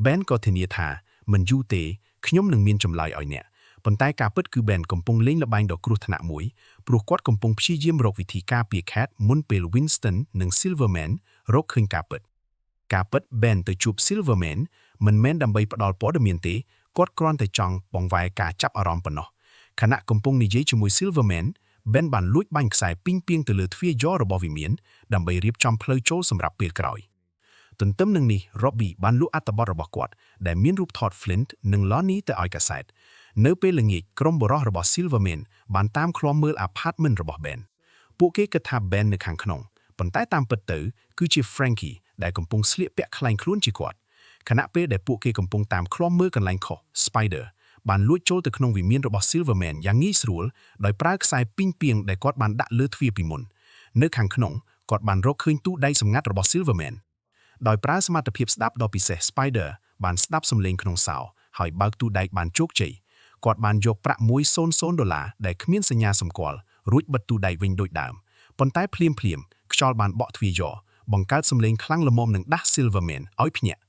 Ben ក៏ធានាថាមិនយូរទេខ្ញុំនឹងមានចម្លើយឲ្យអ្នកប៉ុន្តែការពិតគឺ Ben កំពុងលេងល្បែងដ៏គ្រោះថ្នាក់មួយព្រោះគាត់កំពុងព្យាយាមរកវិធីការពារ Cat មុនពេល Winston និង Silverman រកឃើញការពិត Ben ទៅជួប Silverman មិនមែនដើម្បីផ្ដល់ព័ត៌មានទេគាត់គ្រាន់តែចង់បង្វែរការចាប់អារម្មណ៍ប៉ុណ្ណោះខណៈកំពុងនិយាយជាមួយ Silverman Ben បានលួចបាញ់ខ្សែពីងពីងទៅលើទ្វារយ៉ររបស់វិមានដើម្បីរៀបចំផ្លូវចូលសម្រាប់ពេលក្រោយទន្ទឹមនឹងនេះ Robbie បានលក់អត្ថបទរបស់គាត់ដែលមានរូបថត Flint និង Lonnie ទៅឲ្យកាសែតនៅពេលល្ងាចក្រុមបុរសរបស់ Silverman បានតាមឃ្លាំមើល apartment របស់ Ben ពួកគេគិតថា Ben នៅខាងក្នុងប៉ុន្តែតាមពិតទៅគឺជា Frankie ដែលកំពុងស្លៀកពាក់ខ្លែងខ្លួនជាគាត់ខណៈពេលដែលពួកគេកំពុងតាមឃ្លាំមើលកន្លែងខុស Spider បានលួចចូលទៅក្នុងវិមានរបស់ Silverman យ៉ាងងាយស្រួលដោយប្រើខ្សែពីងពីងដែលគាត់បានដាក់លើទ្វារពីមុននៅខាងក្នុងគាត់បានរកឃើញទូដែកសម្ងាត់របស់ Silverman ដោយប្រើសមត្ថភាពស្ដាប់ដ៏ពិសេស Spider បានស្ដាប់សំឡេងក្នុងសោហើយបើកទូដែកបានជោគជ័យគាត់បានយកប្រាក់$100ដែលគ្មានសញ្ញាសម្គាល់រួចបិទទូដែកវិញដូចដើមប៉ុន្តែភ្លាមខ្យល់បានបក់ទ្វារយ៉របង្កើតសំឡេងខ្លាំងល្មមនឹងដាស់ Silverman ឲ្យភ្ញាក់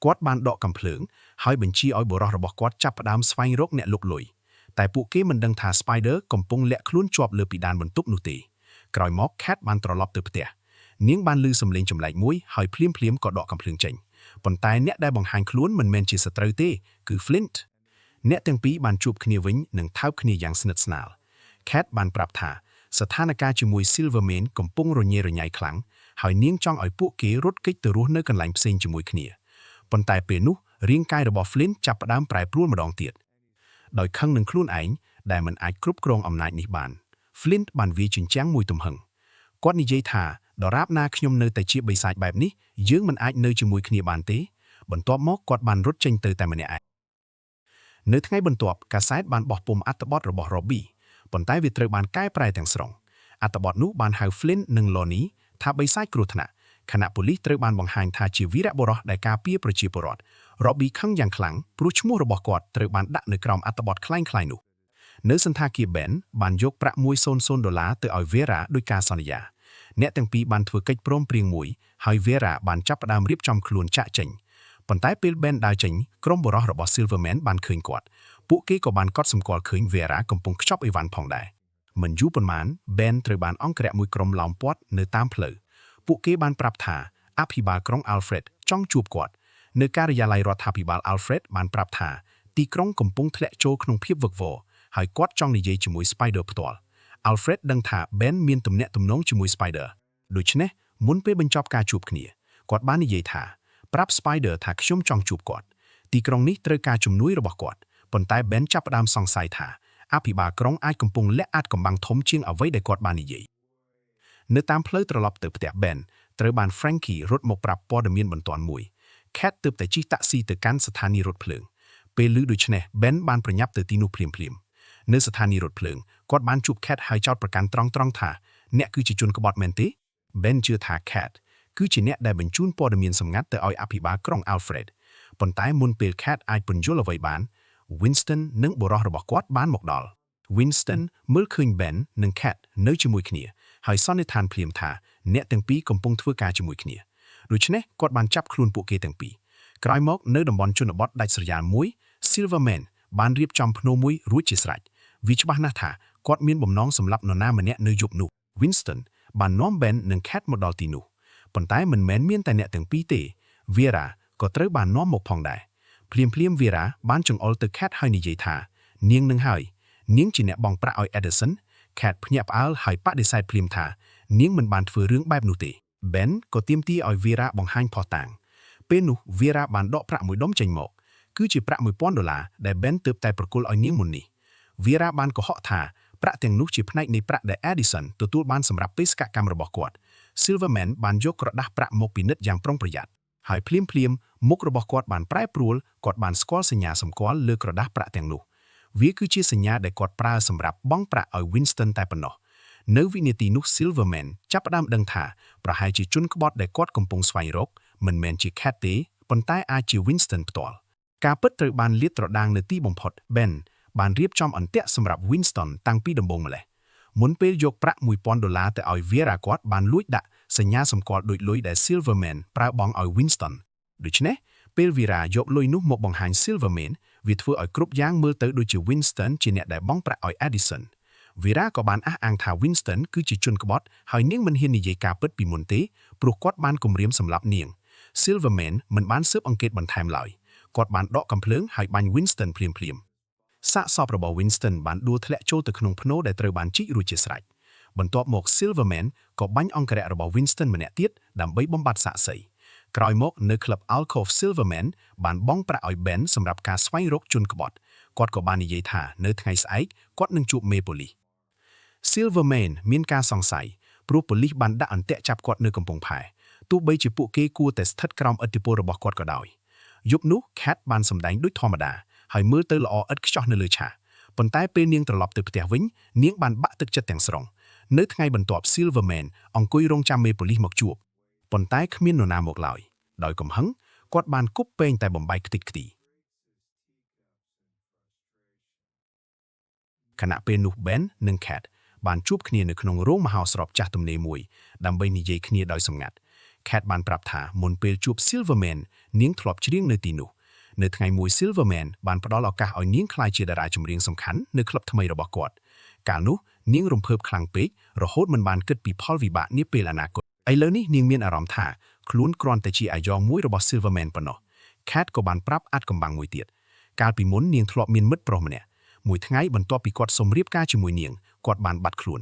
គាត់បានដកកាំភ្លើងហើយបញ្ជាឲ្យបុរសរបស់គាត់ចាប់ផ្ដើមស្វែងរកអ្នកលុកលុយតែពួកគេមិនដឹងថា Spider កំពុងលាក់ខ្លួនជាប់លើពីដានបន្ទប់នោះទេក្រោយមក Cat បានត្រឡប់ទៅផ្ទះនាងបានឮសំឡេងចម្លែកមួយហើយភ្លាមក៏ដកកាំភ្លើងចេញប៉ុន្តែអ្នកដែលបង្ហាញខ្លួនមិនមែនជាសត្រូវទេគឺ Flint អ្នកទាំងពីរបានជួបគ្នាវិញនិងថើបគ្នាយ៉ាងស្និទ្ធស្នាល Cat បានប្រាប់ថាស្ថានភាពជាមួយ Silverman កំពុងរញ៉េរញ៉ៃខ្លាំងហើយនាងចង់ឲ្យពួកគេរត់គេចទៅរស់នៅកន្លែងផ្សេងជាមួយគ្នាប៉ុន្តែពេលនោះរាងកាយរបស់ Flint ចាប់ផ្ដើមប្រែប្រួលម្ដងទៀតដោយខឹងនឹងខ្លួនឯងដែលមិនអាចគ្រប់គ្រងអំណាចនេះបាន Flint បានវាយជញ្ជាំងមួយទំហឹងគាត់និយាយថាដរាបណាខ្ញុំនៅតែជាបិសាចបែបនេះយើងមិនអាចនៅជាមួយគ្នាបានទេបន្ទាប់មកគាត់បានរត់ចេញទៅតែម្នាក់ឯង នៅថ្ងៃបន្ទាប់កាសែតបានបោះពុម្ពអត្ថបទរបស់ Robbie ប៉ុន្តែវាត្រូវបានកែប្រែទាំងស្រុងអត្ថបទនោះបានហៅ Flynn និង Lonnie ថាបិសាចគ្រោះថ្នាក់ខណៈប៉ូលីសត្រូវបានបង្ហាញថាជាវីរបុរសដែលការពារប្រជាពលរដ្ឋ Robbie ខឹងយ៉ាងខ្លាំងព្រោះឈ្មោះរបស់គាត់ត្រូវបានដាក់នៅក្រោមអត្ថបទคล้ายៗនោះនៅសន្តាគារ Ben បានយកប្រាក់$100,000ទៅឲ្យ Vera ដោយការសន្យាអ្នកទាំងពីរបានធ្វើកិច្ចព្រមព្រៀងមួយហើយ Vera បានចាប់ផ្ដើមរៀបចំខ្លួនចាក់ចេញប៉ុន្តែពេល Ben ដើរចេញក្រុមបុរសរបស់ Silverman បានឃើញគាត់ពួកគេក៏បានកត់សម្គាល់ឃើញ Vera កំពុងខ្ចប់អីវ៉ាន់ផងដែរមិនយូរប៉ុន្មាន Ben ត្រូវបានអង្គរៈមួយក្រុមឡោមព័ទ្ធនៅតាមផ្លូវពួកគេបានប្រាប់ថាអភិបាលក្រុង Alfred ចង់ជួបគាត់នៅការិយាល័យរដ្ឋាភិបាល Alfred បានប្រាប់ថាទីក្រុងកំពុងធ្លាក់ចូលក្នុងភាពវឹកវរហើយគាត់ចង់និយាយជាមួយ Spider ផ្ទាល់ Alfred ដឹងថា Ben មានទំនាក់ទំនងជាមួយ Spider ដូច្នេះមុនពេលបញ្ចប់ការជួបគ្នាគាត់បាននិយាយថាប្រាប់ Spider ថាខ្ញុំចង់ជួបគាត់ទីក្រុងនេះត្រូវការជំនួយរបស់គាត់ប៉ុន្តែ Ben ចាប់ផ្ដើមសង្ស័យថាអភិបាលក្រុងអាចកំពុងលាក់អាតកំបាំងធំជាងអ្វីដែលគាត់បាននិយាយនៅតាមផ្លូវត្រឡប់ទៅផ្ទះ Ben ត្រូវបាន Frankie រត់មកប្រាប់ព័ត៌មានបន្ទាន់មួយ Cat ទើបតែជិះតាក់ស៊ីទៅកាន់ស្ថានីយ៍រថភ្លើងពេលឮដូច្នេះ Ben បានប្រញាប់ទៅទីនោះភ្លាមៗនៅស្ថានីយ៍រថភ្លើងគាត់បានជួប Cat ហើយចោទប្រកាន់ត្រង់ៗថាអ្នកគឺជាជនក្បត់មែនទេ Ben ជឿថា Cat គឺជាអ្នកដែលបញ្ជូនព័ត៌មានសម្ងាត់ទៅឲ្យអភិបាលក្រុង Alfred ប៉ុន្តែមុនពេល Cat អាចពន្យល់អ្វីបាន Winston និងបុរសរបស់គាត់បានមកដល់ Winston មើលឃើញ Ben និង Cat នៅជាមួយគ្នាហើយសន្និដ្ឋានភ្លាមថាអ្នកទាំងពីរកំពុងធ្វើការជាមួយគ្នាដូច្នេះគាត់បានចាប់ខ្លួនពួកគេទាំងពីរក្រោយមកនៅតំបន់ជនបទដាច់ស្រយាលមួយ Silverman បានរៀបចំភ្នូរមួយរួចជាស្រេចវាច្បាស់ណាស់ថាគាត់មានបំណងសម្លាប់នរណាម្នាក់នៅយប់នោះ Winston បាននាំ Ben និង Cat មកដល់ទីនោះប៉ុន្តែមិនមែនមានតែអ្នកទាំងពីរទេ Vera ក៏ត្រូវបាននាំមកផងដែរភ្លាមៗ Vera បានចង្អុលទៅ Cat ហើយនិយាយថានាងនឹងហើយនាងជាអ្នកបង់ប្រាក់ឲ្យ Edison Cat ភ្ញាក់ផ្អើលហើយបដិសេធភ្លាមថានាងមិនបានធ្វើរឿងបែបនោះទេ Ben ក៏ទាមទារឲ្យ Vera បង្ហាញភស្តុតាងពេលនោះ Vera បានដកប្រាក់មួយដុំចេញមកគឺជាប្រាក់$1,000ដែល Ben ទើបតែប្រគល់ឲ្យនាងមុននេះ Vera បានកុហកថាប្រាក់ទាំងនោះជាផ្នែកនៃប្រាក់ដែល Edison ទទួលបានសម្រាប់បេសកកម្មរបស់គាត់ Silverman បានយកក្រដាសប្រាក់មកពិនិត្យយ៉ាងប្រុងប្រយ័ត្នហើយភ្លាមៗមុខរបស់គាត់បានប្រែប្រួលគាត់បានស្គាល់សញ្ញាសម្គាល់លើក្រដាសប្រាក់ទាំងនោះវាគឺជាសញ្ញាដែលគាត់ប្រើសម្រាប់បង់ប្រាក់ឲ្យ Winston តែប៉ុណ្ណោះនៅវិនាទីនោះ Silverman ចាប់ផ្ដើមដឹងថាប្រហែលជាជនក្បត់ដែលគាត់កំពុងស្វែងរកមិនមែនជា Cat ទេប៉ុន្តែអាចជា Winston ផ្ទាល់ការពិតត្រូវបានលាតត្រដាងនៅទីបំផុត Ben បានរៀបចំអន្ទាក់សម្រាប់ Winston តាំងពីដំបូងម្ល៉េះមុនពេលយកប្រាក់$1,000ទៅឲ្យ Vera គាត់បានលួចដាក់សញ្ញាសម្គាល់ដូចលុយដែល Silverman ប្រើបង់ឲ្យ Winston ដូច្នេះពេល Vera យកលុយនោះមកបង្ហាញ Silverman វាធ្វើឲ្យគ្រប់យ៉ាងមើលទៅដូចជា Winston ជាអ្នកដែលបង់ប្រាក់ឲ្យ Edison Vera ក៏បានអះអាងថា Winston គឺជាជនក្បត់ហើយនាងមិនហ៊ាននិយាយការពិតពីមុនទេព្រោះគាត់បានគំរាមសម្លាប់នាង Silverman មិនបានស៊ើបអង្កេតបន្ថែមឡើយគាត់បានដកកាំភ្លើងហើយបាញ់ Winston ភ្លាមៗសាកសពរបស់ Winston បានដួលធ្លាក់ចូលទៅក្នុងភ្នូរដែលត្រូវបានជីករួចជាស្រេចបន្ទាប់មក Silverman ក៏បាញ់អង្គរៈរបស់ Winston ម្នាក់ទៀតដើម្បីបំបត្តិសាក្សីក្រោយមកនៅក្លឹប Alcove Silverman បានបង់ប្រាក់ឲ្យ Ben សម្រាប់ការស្វែងរកជនក្បត់គាត់ក៏បាននិយាយថានៅថ្ងៃស្អែកគាត់នឹងជួបមេប៉ូលីស Silverman មានការសង្ស័យព្រោះប៉ូលីសបានដាក់អន្ទាក់ចាប់គាត់នៅកំពង់ផែទោះបីជាពួកគេគួរតែស្ថិតក្រោមឥទ្ធិពលរបស់គាត់ក៏ដោយយប់នោះ Cat បានសម្ដែងដូចធម្មតាហើយមើលទៅល្អឥតខ្ចោះនៅលើឆាកប៉ុន្តែពេលនាងត្រឡប់ទៅផ្ទះវិញនាងបានបាក់ទឹកចិត្តទាំងស្រុងនៅថ្ងៃបន្ទាប់ Silverman អង្គុយរងចាំមេប៉ូលីសមកជួបប៉ុន្តែគ្មាននរណាមកឡើយដោយកំហឹងគាត់បានគប់ពេងតែបំបីខ្ទេចខ្ទីខណៈពេលនោះ Ben និង Cat បានជួបគ្នានៅក្នុងរោងមហោស្រពចាស់ទំនេរមួយដើម្បីនិយាយគ្នាដោយសម្ងាត់ Cat បានប្រាប់ថាមុនពេលជួប Silverman នាងធ្លាប់ច្រៀងនៅទីនោះនៅថ្ងៃមួយ Silverman បានផ្ដល់ឱកាសឲ្យនាងក្លាយជាតារាចម្រៀងសំខាន់នៅក្លឹបថ្មីរបស់គាត់កាលនោះនាងរំភើបខ្លាំងពេករហូតមិនបានគិតពីផលវិបាកនាពេលអនាគតឥឡូវនេះនាងមានអារម្មណ៍ថាខ្លួនគ្រាន់តែជាអាយ៉ងមួយរបស់ Silverman ប៉ុណ្ណោះ Cat ក៏បានប្រាប់អាត់កំបាំងមួយទៀតកាលពីមុននាងធ្លាប់មានមិត្តប្រុសម្នាក់មួយថ្ងៃបន្ទាប់ពីគាត់សុំរៀបការជាមួយនាងគាត់បានបាត់ខ្លួន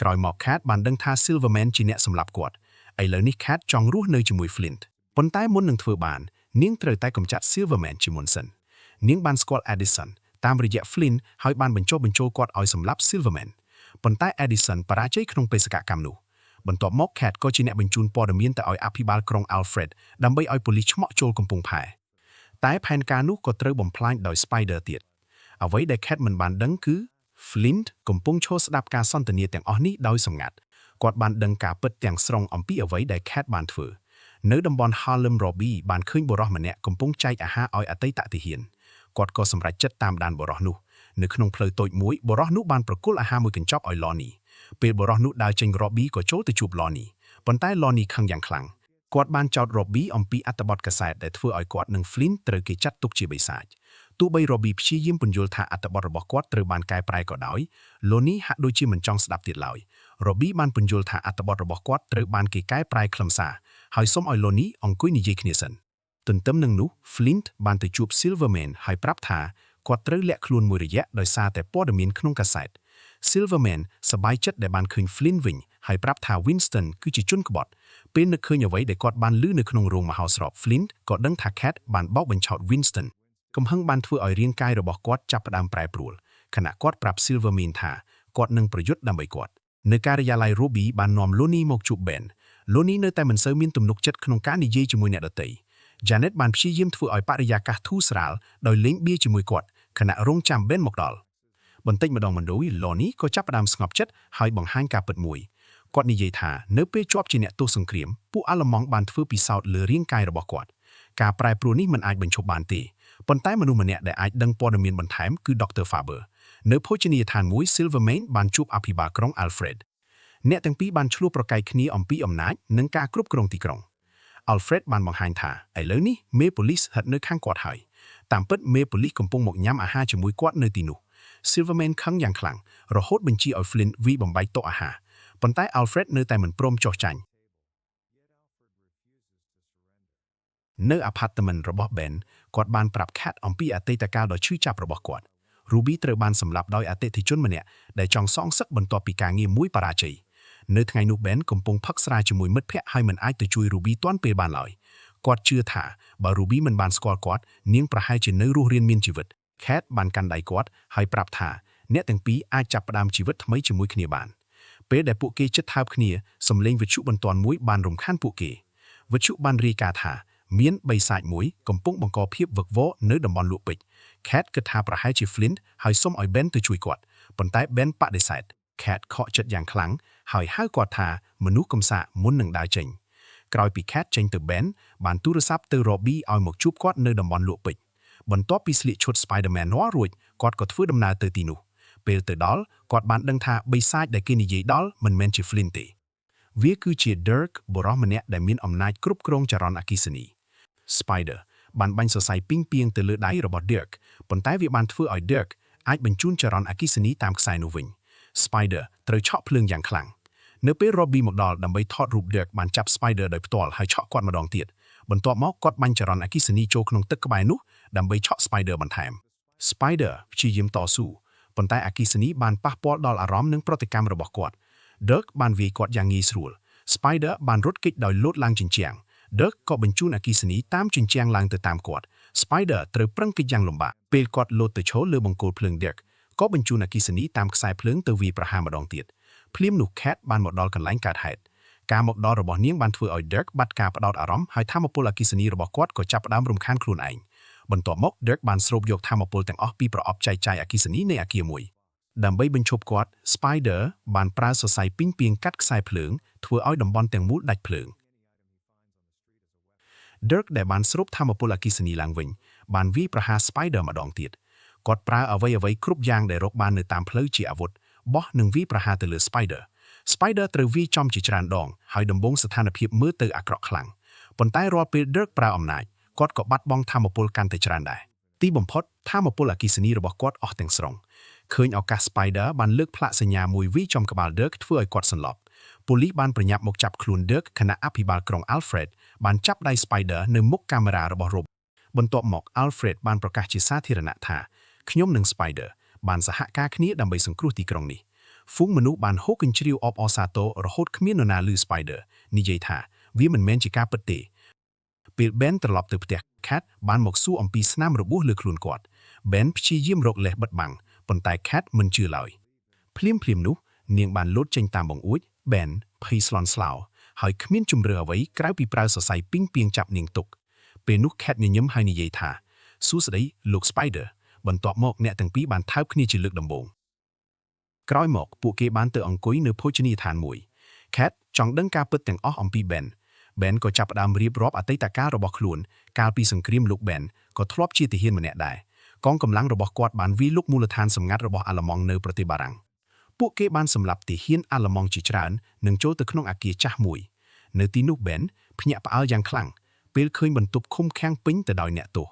ក្រោយមក Cat បានដឹងថា Silverman ជាអ្នកសម្លាប់គាត់ឥឡូវនេះ Cat ចង់រស់នៅជាមួយ Flint ប៉ុន្តែមុននឹងធ្វើបាននាងត្រូវតែកម្ចាត់ Silverman ជាមុនសិននាងបានស្គាល់ Edison តាមរយៈ Flint ហើយបានបញ្ចុះបញ្ចូលគាត់ឲ្យសម្លាប់ Silverman ប៉ុន្តែ Edison បរាជ័យក្នុងបេសកកម្មនោះបន្ទាប់មក Cat ក៏ជាអ្នកបញ្ជូនព័ត៌មានទៅឲ្យអភិបាលក្រុង Alfred ដើម្បីឲ្យប៉ូលីសឆ្មក់ចូលកំពង់ផែតែផែនការនោះក៏ត្រូវបំផ្លាញដោយ Spider ទៀត អ្វីដែល Cat មិនបានដឹងគឺ Flint កំពុងឈរស្ដាប់ការសន្ទនាទាំងអស់នេះដោយសម្ងាត់គាត់បានដឹងការពិតទាំងស្រុងអំពីអ្វីដែល Cat បានធ្វើនៅតំបន់ Harlem Robbie បានឃើញបុរសម្នាក់កំពុងចែកអាហារឲ្យអតីតទាហានគាត់ក៏សម្រេចចិត្តតាមដានបុរសនោះនៅក្នុងផ្លូវតូចមួយបុរសនោះបានប្រគល់អាហារមួយកញ្ចប់ឲ្យ Lonnie ពេលបុរសនោះដើរចេញ Robbie ក៏ចូលទៅជួប Lonnie ប៉ុន្តែ Lonnie ខឹងយ៉ាងខ្លាំងគាត់បានចោទ Robbie អំពីអត្ថបទកាសែតដែលធ្វើឲ្យគាត់និង Flint ត្រូវគេចាត់ទុកជាបិសាចទោះបី Robbie ព្យាយាមពន្យល់ថាអត្ថបទរបស់គាត់ត្រូវបានកែប្រែក៏ដោយ Lonnie ហាក់ដូចជាមិនចង់ស្ដាប់ទៀតឡើយ Robbie បានពន្យល់ថាអត្ថបទរបស់គាត់ត្រូវបានគេកែប្រែខ្លឹមសារហើយសុំឲ្យ Lonnie អង្គុយនិយាយគ្នាសិនទន្ទឹមនឹងនោះ Flint បានទៅជួប Silverman ហើយប្រាប់ថាគាត់ត្រូវលាក់ខ្លួនមួយរយៈដោយសារតែព័ត៌មានក្នុងកាសែត Silverman សប្បាយចិត្តដែលបានឃើញ Flint វិញហើយប្រាប់ថា Winston គឺជាជនក្បត់ពេលនឹកឃើញអ្វីដែលគាត់បានឮនៅក្នុងរោងមហោស្រព Flint ក៏ដឹងថា Cat បានបោកបញ្ឆោត Winston កំហឹងបានធ្វើឲ្យរាងកាយរបស់គាត់ចាប់ផ្ដើមប្រែប្រួលខណៈគាត់ប្រាប់ Silverman ថាគាត់នឹងប្រយុទ្ធដើម្បីគាត់នៅការិយាល័យ Robbie បាននាំ Lonnie មកជួប Ben Lonnie នៅតែមិនសូវមានទំនុកចិត្តក្នុងការនិយាយជាមួយអ្នកដទៃ Janet បានព្យាយាមធ្វើឲ្យបរិយាកាសធូរស្រាលដោយលេងបៀជាមួយគាត់ខណៈរងចាំ Ben មកដល់បន្តិចម្ដងបន្ដួយ Lonnie ក៏ចាប់ផ្ដើមស្ងប់ចិត្តហើយបង្ហាញការពិតមួយគាត់និយាយថានៅពេលជាប់ជាអ្នកទោសសង្គ្រាមពួកអាឡឺម៉ង់បានធ្វើពិសោធន៍លើរាងកាយរបស់គាត់ការប្រែប្រួលនេះមិនអាចបញ្ឈប់បានទេប៉ុន្តែមនុស្សម្នាក់ដែលអាចដឹងព័ត៌មានបន្ថែមគឺ Dr. Faber នៅភោជនីយដ្ឋានមួយ Silverman បានជួបអភិបាលក្រុង Alfred អ្នកទាំងពីរបានឆ្លោះប្រកែកគ្នាអំពីអំណាចនិងការគ្រប់គ្រងទីក្រុង Alfred បានបង្ហាញថាឥឡូវនេះមេប៉ូលីសស្ថិតនៅខាងគាត់ហើយតាមពិតមេប៉ូលីសកំពុងមកញ៉ាំអាហារជាមួយគាត់នៅទីនោះ Silverman ខឹងយ៉ាងខ្លាំងរហូតបញ្ជាឲ្យ Flint វាយបំបែកតុអាហារប៉ុន្តែ Alfred នៅតែមិនព្រមចុះចាញ់នៅ apartment របស់ Ben គាត់បានប្រាប់ Cat អំពីអតីតកាលដ៏ឈឺចាប់របស់គាត់ Ruby ត្រូវបានសម្លាប់ដោយអតិថិជនម្នាក់ដែលចង់សងសឹកបន្ទាប់ពីការងារមួយបរាជ័យនៅថ្ងៃនោះ Ben កំពុងផឹកស្រាជាមួយមិត្តភ័ក្តិហើយមិនអាចទៅជួយ Ruby ទាន់ពេលបានឡើយគាត់ជឿថាបើ Ruby មិនបានស្គាល់គាត់នាងប្រហែលជានៅរស់រានមានជីវិត Cat បានកាន់ដៃគាត់ហើយប្រាប់ថាអ្នកទាំងពីរអាចចាប់ផ្ដើមជីវិតថ្មីជាមួយគ្នាបានពេលដែលពួកគេជិតថើបគ្នាសំឡេងវិទ្យុបន្ទាន់មួយបានរំខានពួកគេវិទ្យុបានរាយការណ៍ថាមានបិសាចមួយកំពុងបង្កភាពវឹកវរនៅតំបន់លក់ពេជ្រ Cat គិតថាប្រហែលជា Flint ហើយសុំឲ្យ Ben ទៅជួយគាត់ប៉ុន្តែ Ben បដិសេធ Cat ខកចិត្តយ៉ាងខ្លាំងហើយហៅគាត់ថាមនុស្សកំសាកមុននឹងដើរចេញក្រោយពី Cat ចេញទៅ Ben បានទូរស័ព្ទទៅ Robbie ឲ្យមកជួបគាត់នៅតំបន់លក់ពេជ្របន្ទាប់ពីស្លៀកឈុត Spider-Man រាល់រួចគាត់ក៏ធ្វើដំណើរទៅទីនោះពេលទៅដល់គាត់បានដឹងថាបិសាចដែលគេនិយាយដល់មិនមែនជា Flint ទេវាគឺជា Dirk បុរសម្នាក់ដែលមានអំណាចគ្រប់គ្រងចរន្តអគ្គិសនី Spider បានបាញ់សរសៃពីងពីងទៅលើដៃរបស់ Dirk ប៉ុន្តែវាបានធ្វើឲ្យ Dirk អាចបញ្ជូនចរន្តអគ្គិសនីតាមខ្សែនោះវិញ Spider ត្រូវឆក់ភ្លើងយ៉ាងខ្លាំងនៅពេល Robbie មកដល់ដើម្បីថតរូប Dirk បានចាប់ Spider ដោយផ្ទាល់ហើយឆក់គាត់ម្ដងទៀតបន្ទាប់មកគាត់បាញ់ចរន្តអគ្គិសនីចូលក្នុងទឹកក្បែរនោះដើម្បីឆក់ Spider បន្ថែម Spider ព្យាយាមតស៊ូប៉ុន្តែអគ្គិសនីបានប៉ះពាល់ដល់អារម្មណ៍និងប្រតិកម្មរបស់គាត់ Dirk បានវាយគាត់យ៉ាងងាយស្រួល Spider បានរត់គេចដោយលោតឡើងជញ្ជាំង Dirk ក៏បញ្ជូនអគ្គិសនីតាមជញ្ជាំងឡើងទៅតាមគាត់ Spider ត្រូវប្រឹងគេចយ៉ាងលំបាកពេលគាត់លោតទៅឈរលើបង្គោលភ្លើង Dirk ក៏បញ្ជូនអគ្គិសនីតាមខ្សែភ្លើងទៅវាយប្រហារម្ដងទៀតភ្លាមនោះ Cat បានមកដល់កន្លែងកើតហេតុការមកដល់របស់នាងបានធ្វើឲ្យ Dirk បាត់ការផ្ដោតអារម្មណ៍ហើយថាមពលអគ្គិសនីរបស់គាត់ក៏ចាប់ផ្ដើមរំខានខ្លួនឯងបន្ទាប់មក Dirk បានស្រូបយកថាមពលទាំងអស់ពីប្រអប់ចែកចាយអគ្គិសនីនៃអគារមួយដើម្បីបញ្ឈប់គាត់ Spider បានប្រើសរសៃពីងពីងកាត់ខ្សែភ្លើងធ្វើឲ្យតំបន់ទាំងមូលដាច់ភ្លើង Dirk ដែលបានស្រូបថាមពលអគ្គិសនីឡើងវិញបានវាយប្រហារ Spider ម្ដងទៀតគាត់ប្រើអ្វីគ្រប់យ៉ាងដែលរកបាននៅតាមផ្លូវជាអាវុធបោះនិងវាយប្រហារទៅលើ Spider ត្រូវវាយចំជាច្រើនដងហើយដំបូងស្ថានភាពមើលទៅអាក្រក់ខ្លាំងប៉ុន្តែរាល់ពេល Dirk ប្រើអំណាចគាត់ក៏បាត់បង់ថាមពលកាន់តែច្រើនដែរទីបំផុតថាមពលអគ្គិសនីរបស់គាត់អស់ទាំងស្រុងឃើញឱកាស Spider បានលើកផ្លាកសញ្ញាមួយវាយចំក្បាល Dirk ធ្វើឲ្យគាត់សន្លប់ប៉ូលីសបានប្រញាប់មកចាប់ខ្លួន Dirk ខណៈអភិបាលក្រុង Alfred បានចាប់ដៃ Spider នៅមុខកាមេរ៉ារបស់ Rob បន្ទាប់មក Alfred បានប្រកាសជាសាធារណៈថាខ្ញុំនិង Spider បានសហការគ្នាដើម្បីសង្គ្រោះទីក្រុងនេះហ្វូងមនុស្សបានហូរកញ្ជ្រៀវអបអរសាទររហូតគ្មាននរណាឮ Spider និយាយថាវាមិនមែនជាការពិតទេពេល Ben ត្រឡប់ទៅផ្ទះ Cat បានមកសួរអំពីស្នាមរបួសលើខ្លួនគាត់ Ben ព្យាយាមរកលេសបិទបាំងប៉ុន្តែ Cat មិនជឿឡើយភ្លាមនោះនាងបានលោតចេញតាមបង្អួច Ben ភ័យស្លន់ស្លោហើយគ្មានជំរឿអ្វីក្រៅពីប្រើសរសៃពីងពីងចាប់នាងទុកពេលនោះ Cat ញញឹមហើយនិយាយថាសួស្តីលោក Spider បន្ទាប់មកអ្នកទាំងពីរបានថើបគ្នាជាលើកដំបូងក្រោយមកពួកគេបានទៅអង្គុយនៅភោជនីយដ្ឋានមួយ Cat ចង់ដឹងការពិតទាំងអស់អំពី Ben ក៏ចាប់ផ្ដើមរៀបរាប់អតីតកាលរបស់ខ្លួនកាលពីសង្គ្រាមលោក Ben ក៏ធ្លាប់ជាទាហានម្នាក់ដែរកងកម្លាំងរបស់គាត់បានវាយលុកមូលដ្ឋានសម្ងាត់របស់អាល្លឺម៉ង់នៅប្រទេសបារាំងពួកគេបានសម្លាប់ទាហានអាល្លឺម៉ង់ជាច្រើននិងចូលទៅក្នុងអគារចាស់មួយនៅទីនោះ Ben ភ្ញាក់ផ្អើលយ៉ាងខ្លាំងពេលឃើញបន្ទប់ឃុំឃាំងពេញទៅដោយអ្នកទោស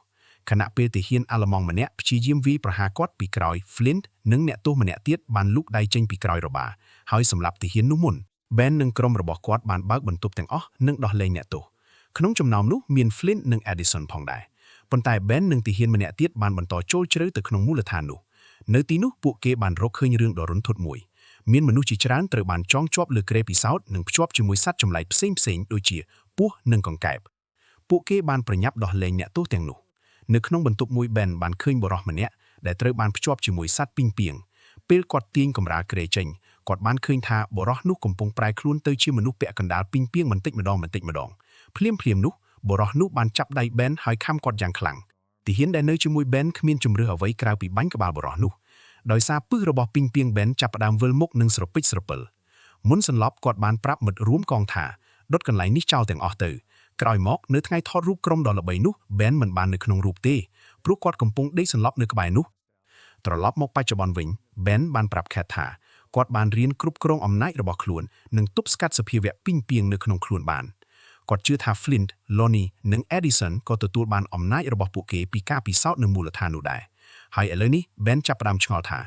ខណៈពេលទាហានអាល្លឺម៉ង់ម្នាក់ព្យាយាមវាយប្រហារគាត់ពីក្រោយ Flint និងអ្នកទោសម្នាក់ទៀតបានលូកដៃចេញពីក្រោយរបារហើយសម្លាប់ទាហាននោះមុន Ben និងក្រុមរបស់គាត់បានបើកបន្ទប់ទាំងអស់និងដោះលែងអ្នកទោសក្នុងចំណោមនោះមាន Flint និង Edison ផងដែរប៉ុន្តែ Ben និងទាហានម្នាក់ទៀតបានបន្តចូលជ្រៅទៅក្នុងមូលដ្ឋាននោះនៅទីនោះពួកគេបានរកឃើញរឿងដ៏រន្ធត់មួយមានមនុស្សជាច្រើនត្រូវបានចងជាប់លើគ្រែពិសោធន៍និងភ្ជាប់ជាមួយសត្វចម្លែកផ្សេងៗដូចជាពស់និងកង្កែបពួកគេបានប្រញាប់ដោះលែងអ្នកទោសទាំងនោះនៅក្នុងបន្ទប់មួយ Ben បានឃើញបុរសម្នាក់ដែលត្រូវបានភ្ជាប់ជាមួយសត្វពីងពីងពេលគាត់ទាញកម្រាលគ្រែចេញគាត់បានឃើញថាបុរសនោះកំពុងប្រែខ្លួនទៅជាមនុស្សពាក់កណ្ដាលពីងពីងបន្តិចម្ដងភ្លាមនោះបុរសនោះបានចាប់ដៃ Ben ហើយខំគាត់យ៉ាងខ្លាំងទាហានដែលនៅជាមួយ Ben គ្មានជំរឿសអ្វីក្រៅពីបាញ់ក្បាលបុរសនោះដោយសារពឹសរបស់ពីងពីង Ben ចាប់ផ្ដើមវិលមុខនិងស្រពេចស្រពិលមុនសន្លប់គាត់បានប្រាប់មិត្តរួមកងថាដុតកន្លែងនេះចោលទាំងអស់ទៅក្រោយមកនៅថ្ងៃថតរូបក្រុមដ៏ល្បីនោះ Ben មិនបាននៅក្នុងរូបទេព្រោះគាត់កំពុងដេកសន្លប់នៅក្បែរនោះត្រឡប់មកបច្ចុប្បន្នវិញ Ben បានប្រាប់ Cat ថាគាត់បានរៀនគ្រប់គ្រងអំណាចរបស់ខ្លួននិងទប់ស្កាត់សភាវៈពីងពីងនៅក្នុងខ្លួនបានគាត់ជឿថា Flint, Lonnie និង Edison ក៏ទទួលបានអំណាចរបស់ពួកគេពីការពិសោធន៍នៅមូលដ្ឋាននោះដែរហើយឥឡូវនេះ Ben ចាប់ផ្ដើមឆ្ងល់ថា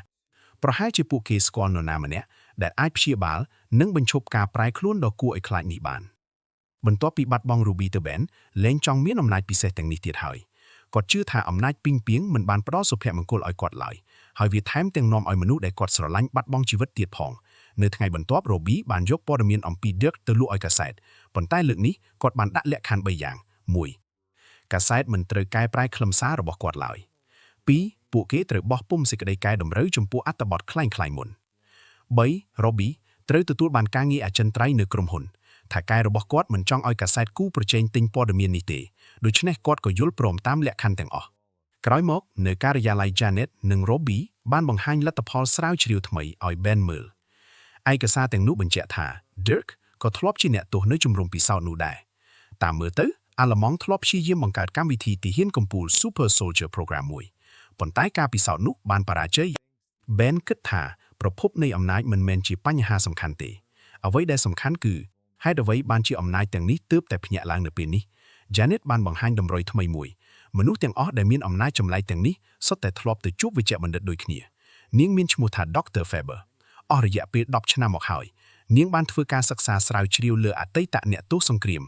ប្រហែលជាពួកគេស្គាល់នរណាម្នាក់ដែលអាចព្យាបាលនិងបញ្ឈប់ការប្រែខ្លួនដ៏គួរឲ្យខ្លាចនេះបានបន្ទាប់ពីបាត់បង់ Ruby ទៅ Ben លែងចង់មានអំណាចពិសេសទាំងនេះទៀតហើយគាត់ជឿថាអំណាចពីងពីងមិនបានផ្ដល់សុភមង្គលឲ្យគាត់ឡើយហើយវាថែមទាំងនាំឲ្យមនុស្សដែលគាត់ស្រឡាញ់បាត់បង់ជីវិតទៀតផងនៅថ្ងៃបន្ទាប់ Ruby បានយកព័ត៌មានអំពី Dirk ទៅលក់ឲ្យកាសែតប៉ុន្តែលើកនេះគាត់បានដាក់លក្ខខណ្ឌ3យ៉ាង1កាសែតមិនត្រូវកែប្រែខ្លឹមសាររបស់គាត់ឡើយ2ពួកគេត្រូវបោះពុម្ពសេចក្តីកែតម្រូវចំពោះអត្ថបទคล้ายៗមុន3 Ruby ត្រូវទទួលបានការងារអចិន្ត្រៃយ៍នៅក្រុមហ៊ុនថាកែរបស់គាត់មិនចង់ឲ្យកាសែតគូប្រជែងទិញព័ត៌មាននេះទេដូច្នេះគាត់ក៏យល់ព្រមតាមលក្ខខណ្ឌទាំងអស់ក្រោយមកនៅការិយាល័យ Janet និង Ruby បានបង្ហាញលទ្ធផលស្រាវជ្រាវថ្មីឲ្យ Ben មើលឯកសារទាំងនោះបញ្ជាក់ថា Dirk ក៏ធ្លាប់ជាអ្នកទោសនៅជំរំពិសោធន៍នោះដែរតាមមើលទៅអាល្លឺម៉ង់ធ្លាប់ព្យាយាមបង្កើតកម្មវិធីទាហានកំពូល Super Soldier Program មួយប៉ុន្តែការពិសោធន៍នោះបានបរាជ័យ Ben គិតថាប្រភពនៃអំណាចមិនមែនជាបញ្ហាសំខាន់ទេអ្វីដែលសំខាន់គឺហេតុអ្វីបានជាអំណាចទាំងនេះទើបតែភ្ញាក់ឡើងនៅពេលនេះ Janet បានបង្ហាញតម្រុយថ្មីមួយមនុស្សទាំងអស់ដែលមានអំណាចចម្លែកទាំងនេះសុទ្ធតែធ្លាប់ទៅជួបវេជ្ជបណ្ឌិតដូចគ្នានាងមានឈ្មោះថា Dr. Faber អស់រយៈពេល10ឆ្នាំមកហើយនាងបានធ្វើការសិក្សាស្រាវជ្រាវលើអតីតអ្នកទោសសង្គ្រាម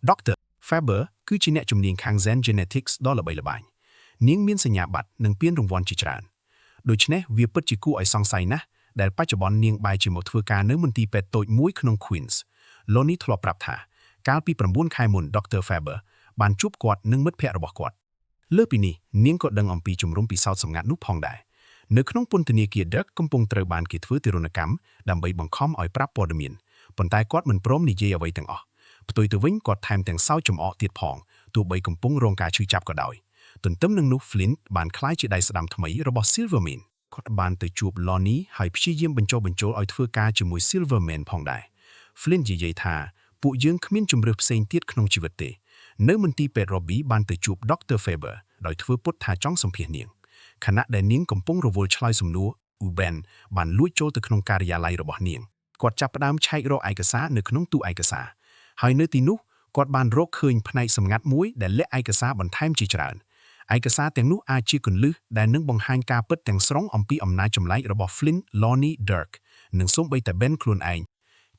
Dr. Faber គឺជាអ្នកជំនាញខាង Zen Genetics ដ៏ល្បីល្បាញនាងមានសញ្ញាបត្រនិងពានរង្វាន់ជាច្រើនដូច្នេះវាពិតជាគួរឲ្យសង្ស័យណាស់ដែលបច្ចុប្បន្ននាងបែរជាមកធ្វើការនៅមន្ទីរពេទ្យតូចមួយក្នុង Queens Lonnie ធ្លាប់ប្រាប់ថាកាលពី9ខែមុន Dr. Faber បានជួបគាត់និងមិត្តភ័ក្តិរបស់គាត់លើពីនេះនាងក៏ដឹងអំពីជំរំពិសោធន៍សម្ងាត់នោះផងដែរនៅក្នុងពន្ធនាគារ Dirk កំពុងត្រូវបានគេធ្វើទារុណកម្មដើម្បីបង្ខំឲ្យប្រាប់ព័ត៌មានប៉ុន្តែគាត់មិនព្រមនិយាយអ្វីទាំងអស់ផ្ទុយទៅវិញគាត់ថែមទាំងសើចចំអកទៀតផងទោះបីកំពុងរងការឈឺចាប់ក៏ដោយទន្ទឹមនឹងនោះ Flint បានក្លាយជាដៃស្ដាំថ្មីរបស់ Silverman គាត់បានទៅជួប Lonnie ហើយព្យាយាមបញ្ចុះបញ្ចូលឲ្យធ្វើការជាមួយ Silverman ផងដែរ Flint និយាយថាពួកយើងគ្មានជំរឿសផ្សេងទៀតក្នុងជីវិតទេនៅមន្ទីរពេទ្យ Robbie បានទៅជួប Dr. Faber ដោយធ្វើពុតថាចង់សម្ភាសនាងខណៈដែលនាងកំពុងរវល់ឆ្លើយសំណួរ Ben បានលួចចូលទៅក្នុងការិយាល័យរបស់នាងគាត់ចាប់ផ្ដើមឆែករកឯកសារនៅក្នុងទូឯកសារហើយនៅទីនោះគាត់បានរកឃើញផ្នែកសម្ងាត់មួយដែលលាក់ឯកសារបន្ថែមជាច្រើនឯកសារទាំងនោះអាចជាគន្លឹះដែលនឹងបង្ហាញការពិតទាំងស្រុងអំពីអំណាចចម្លែករបស់ Flint, Lonnie, Dirk និងសូម្បីតែ Ben ខ្លួនឯង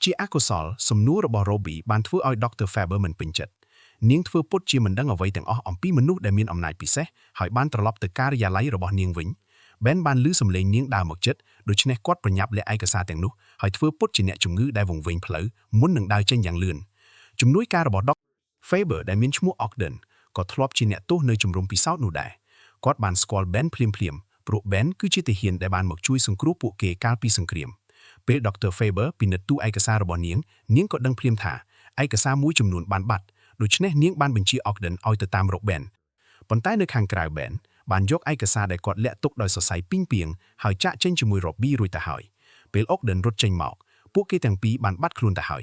ជាអកុសលសំណួររបស់ Robbie បានធ្វើឲ្យ Dr. Faber មិនពេញចិត្តនាងធ្វើពុតជាមិនដឹងអ្វីទាំងអស់អំពីមនុស្សដែលមានអំណាចពិសេសហើយបានត្រឡប់ទៅការិយាល័យរបស់នាងវិញ Ben បានឮសំឡេងនាងដើរមកជិតដូច្នេះគាត់ប្រញាប់លាក់ឯកសារទាំងនោះហើយធ្វើពុតជាអ្នកជំងឺដែលវង្វេងផ្លូវមុននឹងដើរចេញយ៉ាងលឿនជំនួយការរបស់ Dr. Faber ដែលមានឈ្មោះ Ogden ក៏ធ្លាប់ជាអ្នកទោសនៅជំរំពិសោធន៍នោះដែរគាត់បានស្គាល់ Ben ភ្លាមព្រោះ Ben គឺជាទាហានដែលបានមកជួយសង្គ្រោះពួកគេកាលពីសង្គ្រាមពេល Dr. Faber ពិនិត្យទូឯកសាររបស់នាងក៏ដឹងភ្លាមថាឯកសារមួយចំនួនបានបាត់ដូច្នេះនាងបានបញ្ជា Ogden ឲ្យទៅតាមរក Ben ប៉ុន្តែនៅខាងក្រៅ Ben បានយកឯកសារដែលគាត់លាក់ទុកដោយសរសៃពីងពីងហើយចាក់ចេញជាមួយ Robbie រួចទៅហើយពេល Ogden រត់ចេញមកពួកគេទាំងពីរបានបាត់ខ្លួនទៅហើយ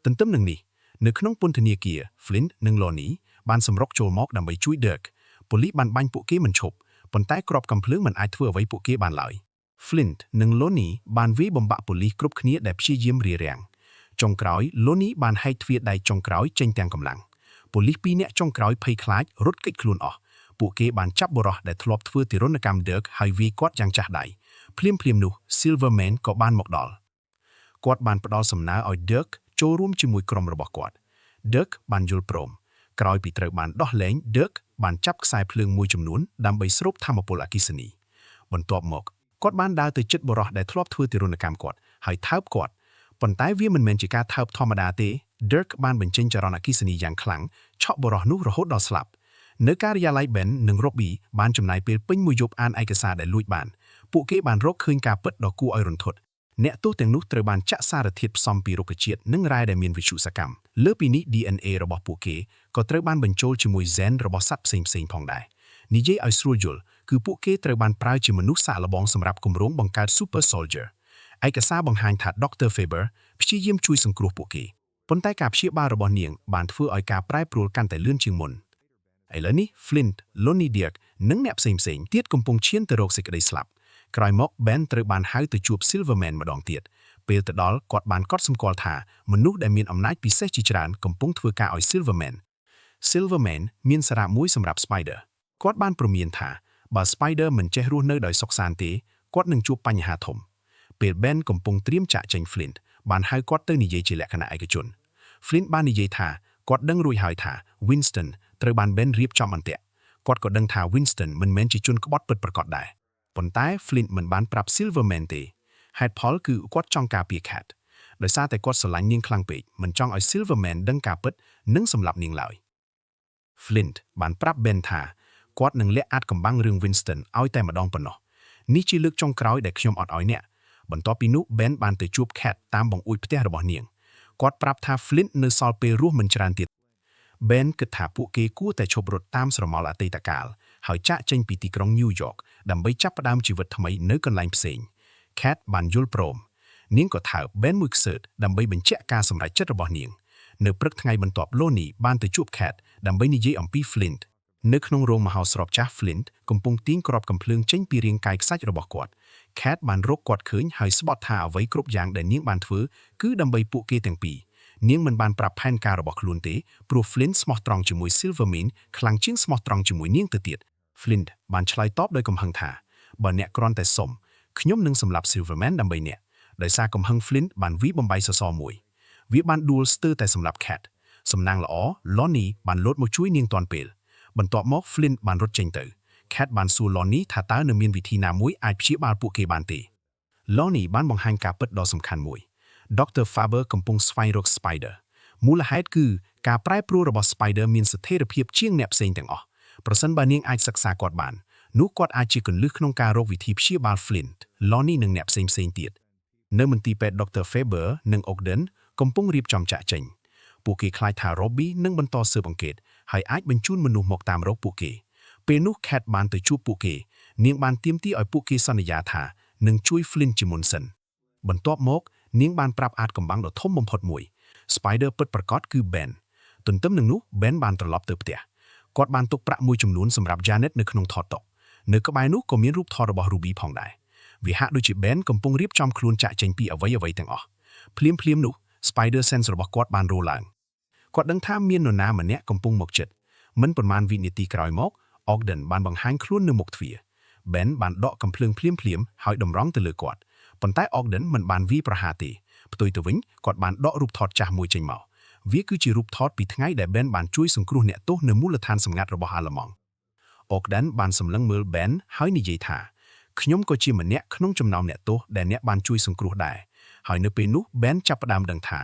ទន្ទឹមនឹងនេះនៅក្នុងពន្ធនាគារ Flint និង Lonnie បានសម្រុកចូលមកដើម្បីជួយ Dirk ប៉ូលីសបានបាញ់ពួកគេមិនឈប់ប៉ុន្តែគ្រាប់កាំភ្លើងមិនអាចធ្វើអ្វីពួកគេបានឡើយ Flint និង Lonnie បានវាយបំបាក់ប៉ូលីសគ្រប់គ្នាដែលព្យាយាមរារាំងចុងក្រោយ Lonnie បានហែកទ្វារដែកចុងក្រោយចេញទាំងកម្លាំងប៉ូលីស2នាក់ចុងក្រោយភ័យខ្លាចរត់គេចខ្លួនអស់ពួកគេបានចាប់បុរសដែលធ្លាប់ធ្វើទារុណកម្ម Dirk ហើយវាយគាត់យ៉ាងចាស់ដៃភ្លាមនោះ Silverman ក៏បានមកដល់គាត់បានផ្ដល់សំណើឲ្យ Dirk ចូលរួមជាមួយក្រុមរបស់គាត់ Dirk បានយល់ព្រមក្រោយពីត្រូវបានដោះលែង Dirk បានចាប់ខ្សែភ្លើងមួយចំនួនដើម្បីស្រូបថាមពលអគ្គិសនីបន្ទាប់មកគាត់បានដើរទៅជិតបុរសដែលធ្លាប់ធ្វើទារុណកម្មគាត់ហើយថើបគាត់ប៉ុន្តែវាមិនមែនជាការថើបធម្មតាទេ Dirk បានបញ្ចេញចរន្តអគ្គិសនីយ៉ាងខ្លាំងឆក់បុរសនោះរហូតដល់ស្លាប់នៅការិយាល័យ Ben និង Robbie បានចំណាយពេលពេញមួយយប់អានឯកសារដែលលួចបានពួកគេបានរកឃើញការពិតដ៏គួរឲ្យរន្ធត់អ្នកទោសទាំងនោះត្រូវបានចាក់សារធាតុផ្សំពីរុក្ខជាតិនិងរ៉ែដែលមានវិទ្យុសកម្មលើពីនេះ DNA របស់ពួកគេក៏ត្រូវបានបញ្ចូលជាមួយ Gen របស់សត្វផ្សេងៗផងដែរនិយាយឲ្យស្រួលយល់គឺពួកគេត្រូវបានប្រើជាមនុស្សសាកល្បងសម្រាប់គម្រោងបង្កើត Super Soldier ឯកសារបង្ហាញថា Dr. Faber ព្យាយាមជួយសង្គ្រោះពួកគេប៉ុន្តែការព្យាបាលរបស់នាងបានធ្វើឲ្យការប្រែប្រួលកាន់តែលឿនជាងមុនឥឡូវនេះ Flint, Lonnie, Dirk និងអ្នកផ្សេងៗទៀតកំពុងឈានទៅរកសេចក្តីស្លាប់ក្រោយមក Ben ត្រូវបានហៅទៅជួប Silverman ម្ដងទៀតពេលទៅដល់គាត់បានកត់សម្គាល់ថាមនុស្សដែលមានអំណាចពិសេសជាច្រើនកំពុងធ្វើការឲ្យ Silverman មានសារៈមួយសម្រាប់ Spider គាត់បានព្រមានថាបើ Spider មិនចេះរស់នៅដោយសុខសាន្តទេគាត់នឹងជួបបញ្ហាធំពេល Ben កំពុងត្រៀមចាក់ចេញ Flint បានហៅគាត់ទៅនិយាយជាលក្ខណៈឯកជន Flint បាននិយាយថាគាត់ដឹងរួចហើយថា Winston ត្រូវបាន Ben រៀបចំអន្ទាក់គាត់ក៏ដឹងថា Winston មិនមែនជាជនក្បត់ពិតប្រាកដដែរប៉ុន្តែ Flint មិនបានប្រាប់ Silverman ទេហេតុផលគឺគាត់ចង់ការពារ Cat ដោយសារតែគាត់ស្រឡាញ់នាងខ្លាំងពេកមិនចង់ឲ្យ Silverman ដឹងការពិតនិងសម្លាប់នាងឡើយ Flint បានប្រាប់ Ben ថាគាត់នឹងលាក់អាចកំបាំងរឿង Winston ឲ្យតែម្ដងប៉ុណ្ណោះនេះជាលើកចុងក្រោយដែលខ្ញុំអត់ឲ្យអ្នកបន្ទាប់ពីនោះ Ben បានទៅជួប Cat តាមបង្អួចផ្ទះរបស់នាងគាត់ប្រាប់ថា Flint នៅសល់ពេលរស់មិនច្រើនទៀត Ben គិតថាពួកគេគួរតែឈប់រត់តាមស្រមោលអតីតកាលហើយចាក់ចេញពីទីក្រុង New York ដើម្បីចាប់ផ្ដើមជីវិតថ្មីនៅកន្លែងផ្សេង Cat បានយល់ព្រមនាងក៏ថើប Ben មួយខ្សឹតដើម្បីបញ្ជាក់ការសម្រេចចិត្តរបស់នាងនៅព្រឹកថ្ងៃបន្ទាប់ Lonnie បានទៅជួប Cat ដើម្បីនិយាយអំពី Flint នៅក្នុងរោងមហោស្រពចាស់ Flint កំពុងទាញគ្រាប់កាំភ្លើងចេញពីរាងកាយខ្សាច់របស់គាត់ Cat បានរកគាត់ឃើញហើយស្បត់ថាអ្វីគ្រប់យ៉ាងដែលនាងបានធ្វើគឺដើម្បីពួកគេទាំងពីរនាងមិនបានប្រាប់ផែនការរបស់ខ្លួនទេព្រោះ Flint ស្មោះត្រង់ជាមួយ Silverman ខ្លាំងជាងស្មោះត្រង់ជាមួយនាងទៅទៀត Flint បានឆ្លើយតបដោយកំហឹងថាបើអ្នកគ្រាន់តែសុំខ្ញុំនឹងសម្លាប់ Silverman ដើម្បីអ្នកដោយសារកំហឹង Flint បានវិបំបីសសរមួយវាបានដួលស្ទើរតែសម្លាប់ Cat សំណាងល្អ Lonnie បានលោតមកជួយនាងទាន់ពេលបន្ទាប់មក Flint បានរត់ចេញទៅ Cat បានសួរ Lonnie ថាតើនៅមានវិធីណាមួយអាចព្យាបាលពួកគេបានទេ Lonnie បានបង្ហាញការពិតដ៏សំខាន់មួយ Dr. Faber កំពុងស្វែងរក Spider មូលហេតុគឺការប្រែប្រួលរបស់ Spider មានស្ថិរភាពជាងអ្នកផ្សេងទាំងអស់ប្រសិនបើនាងអាចសិក្សាគាត់បាននោះគាត់អាចជាគន្លឹះក្នុងការរកវិធីព្យាបាល Flint, Lonnie និងអ្នកផ្សេងទៀតនៅមន្ទីរពេទ្យ Dr. Faber និង Ogden កំពុងរៀបចំចាក់ចេញពួកគេខ្លាចថា Robbie នឹងបន្តស៊ើបអង្កេតហើយអាចបញ្ជូនមនុស្សមកតាមរកពួកគេពេលនោះ Cat បានទៅជួបពួកគេនាងបានទាមទារឲ្យពួកគេសន្យាថានឹងជួយ Flint ជាមុនសិនបន្ទាប់មកនាងបានប្រាប់អាចកំបាំងដ៏ធំបំផុតមួយ Spider ពិតប្រាកដគឺ Ben ទន្ទឹមនឹងនោះ Ben បានត្រឡប់ទៅផ្ទះគាត់បានទុកប្រាក់មួយចំនួនសម្រាប់ Janet នៅក្នុងថតតុនៅក្បែរនោះក៏មានរូបថតរបស់ Ruby ផងដែរវាហាក់ដូចជា Ben កំពុងរៀបចំខ្លួនចាក់ចេញពីអ្វីទាំងអស់ភ្លាមនោះ Spider Sense របស់គាត់បានរោឡើងគាត់ដឹងថាមាននរណាម្នាក់កំពុងមកជិតមិនប៉ុន្មានវិនាទីក្រោយមក Ogden បានបង្ហាញខ្លួននៅមុខទ្វារ Ben បានដកកាំភ្លើងភ្លាមហើយតម្រង់ទៅលើគាត់ប៉ុន្តែ Ogden មិនបានវាយប្រហារទេផ្ទុយទៅវិញគាត់បានដករូបថតចាស់មួយចេញមកវាគឺជារូបថតពីថ្ងៃដែល Ben បានជួយសង្គ្រោះអ្នកទោសនៅមូលដ្ឋានសម្ងាត់របស់អាល្លឺម៉ង់ Ogden បានសម្លឹងមើល Ben ហើយនិយាយថាខ្ញុំក៏ជាម្នាក់ក្នុងចំណោមអ្នកទោសដែលអ្នកបានជួយសង្គ្រោះដែរហើយនៅពេលនោះ Ben ចាប់ផ្ដើមដឹងថា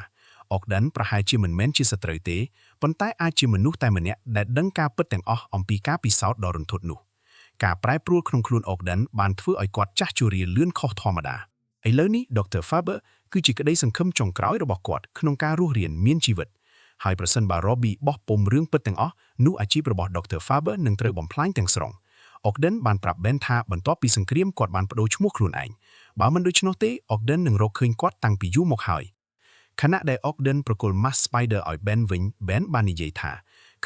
Ogden ប្រហែលជាមិនមែនជាសត្រូវទេប៉ុន្តែអាចជាមនុស្សតែម្នាក់ដែលដឹងការពិតទាំងអស់អំពីការពិសោធន៍ដ៏រន្ធត់នោះការប្រែប្រួលក្នុងខ្លួន Ogden បានធ្វើឲ្យគាត់ចាស់ជរាលឿនខុសធម្មតាឥឡូវនេះ Dr. Faber គឺជាក្តីសង្ឃឹមចុងក្រោយរបស់គាត់ក្នុងការរស់រានមានជីវិតហើយប្រសិនបើ Robbie បោះពុំរឿងពិតទាំងអស់នោះអាជីពរបស់ Dr. Faber នឹងត្រូវបំផ្លាញទាំងស្រុង Ogden បានប្រាប់ Ben ថាបន្ទាប់ពីសង្គ្រាមគាត់បានបដូរឈ្មោះខ្លួនឯងបើមិនដូច្នោះទេ Ogden នឹងរកឃើញគាត់តាំងពីយូរមកហើយខណៈដែល Ogden ប្រគល់ Mask Spider ឲ្យ Ben វិញ Ben បាននិយាយថា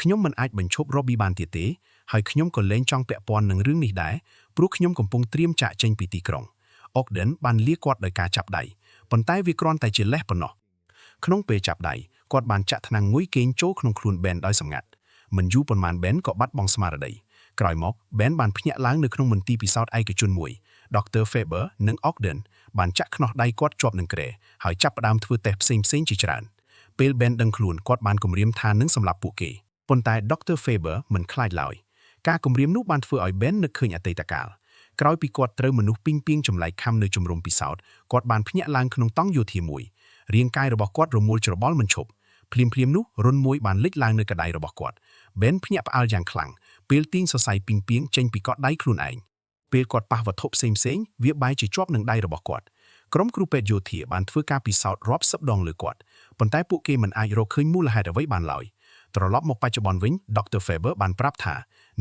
ខ្ញុំមិនអាចបញ្ឈប់ Robbie បានទៀតទេហើយខ្ញុំក៏លែងចង់ពាក់ព័ន្ធនឹងរឿងនេះដែរព្រោះខ្ញុំកំពុងត្រៀមចាកចេញពីទីក្រុង Ogden បានលាគាត់ដោយការចាប់ដៃប៉ុន្តែវាគ្រាន់តែជាលេសប៉ុណ្ណោះក្នុងពេលចាប់ដៃគាត់បានចាក់ថ្នាំងុយគេងចូលក្នុងខ្លួន Ben ដោយសម្ងាត់មិនយូរប៉ុន្មាន Ben ក៏បាត់បង់ស្មារតីក្រោយមក Ben បានភ្ញាក់ឡើងនៅក្នុងមន្ទីរពិសោធន៍ឯកជនមួយ Dr. Faber និង Ogden បានចាក់ខ្នោះដៃគាត់ជាប់នឹងគ្រែហើយចាប់ផ្ដើមធ្វើតេស្តផ្សេងៗជាច្រើនពេល Ben ដឹងខ្លួនគាត់បានគំរាមថានឹងសម្លាប់ពួកគេប៉ុន្តែ Dr. Faber មិនខ្លាចឡើយការគំរាមនោះបានធ្វើឲ្យ Ben នឹកឃើញអតីតកាលក្រោយពីគាត់ត្រូវមនុស្សពីងពីងចម្លែកខំនៅជំរំពិសោធន៍គាត់បានភ្ញាក់ឡើងក្នុងតង់យោធាមួយរាងកាយរបស់គាត់រមួលច្របល់មិនឈប់ភ្លាមនោះរុនមួយបានលេចឡើងនៅកដៃរបស់គាត់ Ben ភ្ញាក់ផ្អើលយ៉ាងខ្លាំងពេលទាញសរសៃពីងពីងចេញពីកដៃខ្លួនឯងពេលគាត់ប៉ះវត្ថុផ្សេងវាបែរជាជាប់នឹងដៃរបស់គាត់ក្រុមគ្រូពេទ្យយោធាបានធ្វើការពិសោធន៍រាប់សិបដងលើគាត់ប៉ុន្តែពួកគេមិនអាចរកឃើញមូលហេតុអ្វីបានឡើយត្រឡប់មកបច្ចុប្បន្នវិញ Dr. Faber បានប្រាប់ថា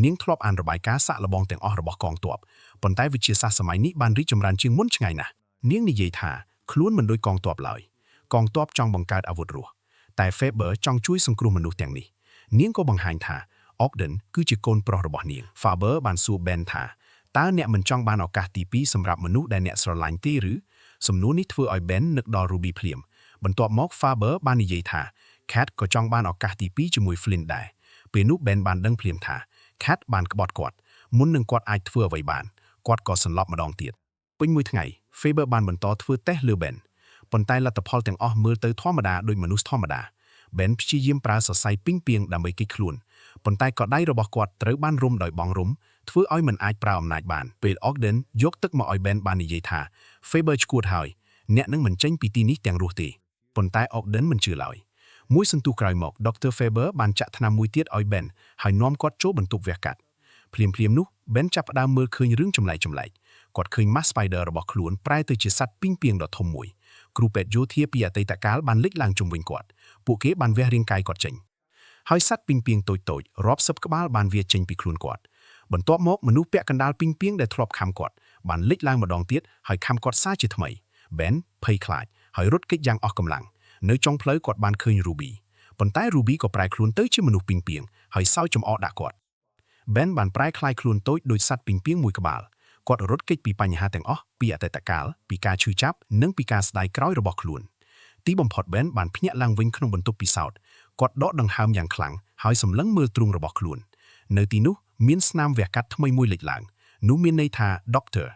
នាងធ្លាប់អានរបាយការណ៍សាកល្បងទាំងអស់របស់កងទ័ពប៉ុន្តែវិទ្យាសាស្ត្រសម័យនេះបានរីកចម្រើនជាងមុនឆ្ងាយណាស់នាងនិយាយថាខ្លួនមិនដូចកងទ័ពឡើយកងទ័ពចង់បង្កើតអាវុធរស់តែ Faber ចង់ជួយសង្គ្រោះមនុស្សទាំងនេះនាងក៏បង្ហាញថា Ogden គឺជាកូនប្រុសរបស់នាង Faber បានសួរ Ben ថាតើអ្នកមិនចង់បានឱកាសទី2សម្រាប់មនុស្សដែលអ្នកស្រឡាញ់ទេឬសំណួរនេះធ្វើឲ្យ Ben នឹកដល់ Ruby ភ្លាមបន្ទាប់មក Faber បាននិយាយថា Cat ក៏ចង់បានឱកាសទី2ជាមួយ Flint ដែរពេលនោះ Ben បានដឹងភ្លាមថា Cat បានក្បត់គាត់មុននឹងគាត់អាចធ្វើអ្វីបានគាត់ក៏សន្លប់ម្ដងទៀតពេញមួយថ្ងៃ Faber បានបន្តធ្វើតេស្តលើ Ben ប៉ុន្តែលទ្ធផលទាំងអស់មើលទៅធម្មតាដូចមនុស្សធម្មតា Ben ព្យាយាមប្រើសរសៃពីងពីងដើម្បីគេចខ្លួនប៉ុន្តែក៏ដៃរបស់គាត់ត្រូវបានរុំដោយបងរុំធ្វើឲ្យមិនអាចប្រើអំណាចបានពេល Ogden យកទឹកមកឲ្យ Ben បាននិយាយថា Faber ឈួតហើយអ្នកនឹងមិនចេញពីទីនេះទាំងរស់ទេប៉ុន្តែ Ogden មិនជឿឡើយមួយសន្ទុះក្រោយមក Dr. Faber បានចាក់ថ្នាំមួយទៀតឲ្យ Ben ហើយនាំគាត់ចូលបន្ទប់វះកាត់ភ្លាមនោះ Ben ចាប់ផ្ដើមមើលឃើញរឿងចម្លែកគាត់ឃើញ Mask Spider របស់ខ្លួនប្រែទៅជាសត្វពីងពីងដ៏ធំមួយគ្រូពេទ្យយោធាពីអតីតកាលបានលេចឡើងជុំវិញគាត់ពួកគេបានវះរាងកាយគាត់ចេញហើយសត្វពីងពីងតូចរាប់សិបក្បាលបានវាចេញពីខ្លួនគាត់បន្ទាប់មកមនុស្សពាក់កណ្ដាលពីងពីងដែលធ្លាប់ខំគាត់បានលេចឡើងម្ដងទៀតហើយខំគាត់សារជាថ្មី Ben ភ័យខ្លាចហើយរត់គេចយ៉ាងអស់កម្លាំងនៅចុងផ្លូវគាត់បានឃើញ Ruby ប៉ុន្តែ Ruby ក៏ប្រែខ្លួនទៅជាមនុស្សពីងពីងហើយសើចចំអកដាក់គាត់ Ben បានប្រែក្លាយខ្លួនតូចដោយសត្វពីងពីងមួយក្បាលគាត់រត់គេចពីបញ្ហាទាំងអស់ពីអតីតកាលពីការឈឺចាប់និងពីការស្ដាយក្រោយរបស់ខ្លួនទីបំផុត Ben បានភ្ញាក់ឡើងវិញក្នុងបន្ទប់ពិសោធន៍គាត់ដកដង្ហើមយ៉ាងខ្លាំងហើយសម្លឹងមើលទ្រូងរបស់ខ្លួននៅទីនោះមានស្នាមវះកាត់ថ្មីមួយលេចឡើងនោះមានន័យថា Dr.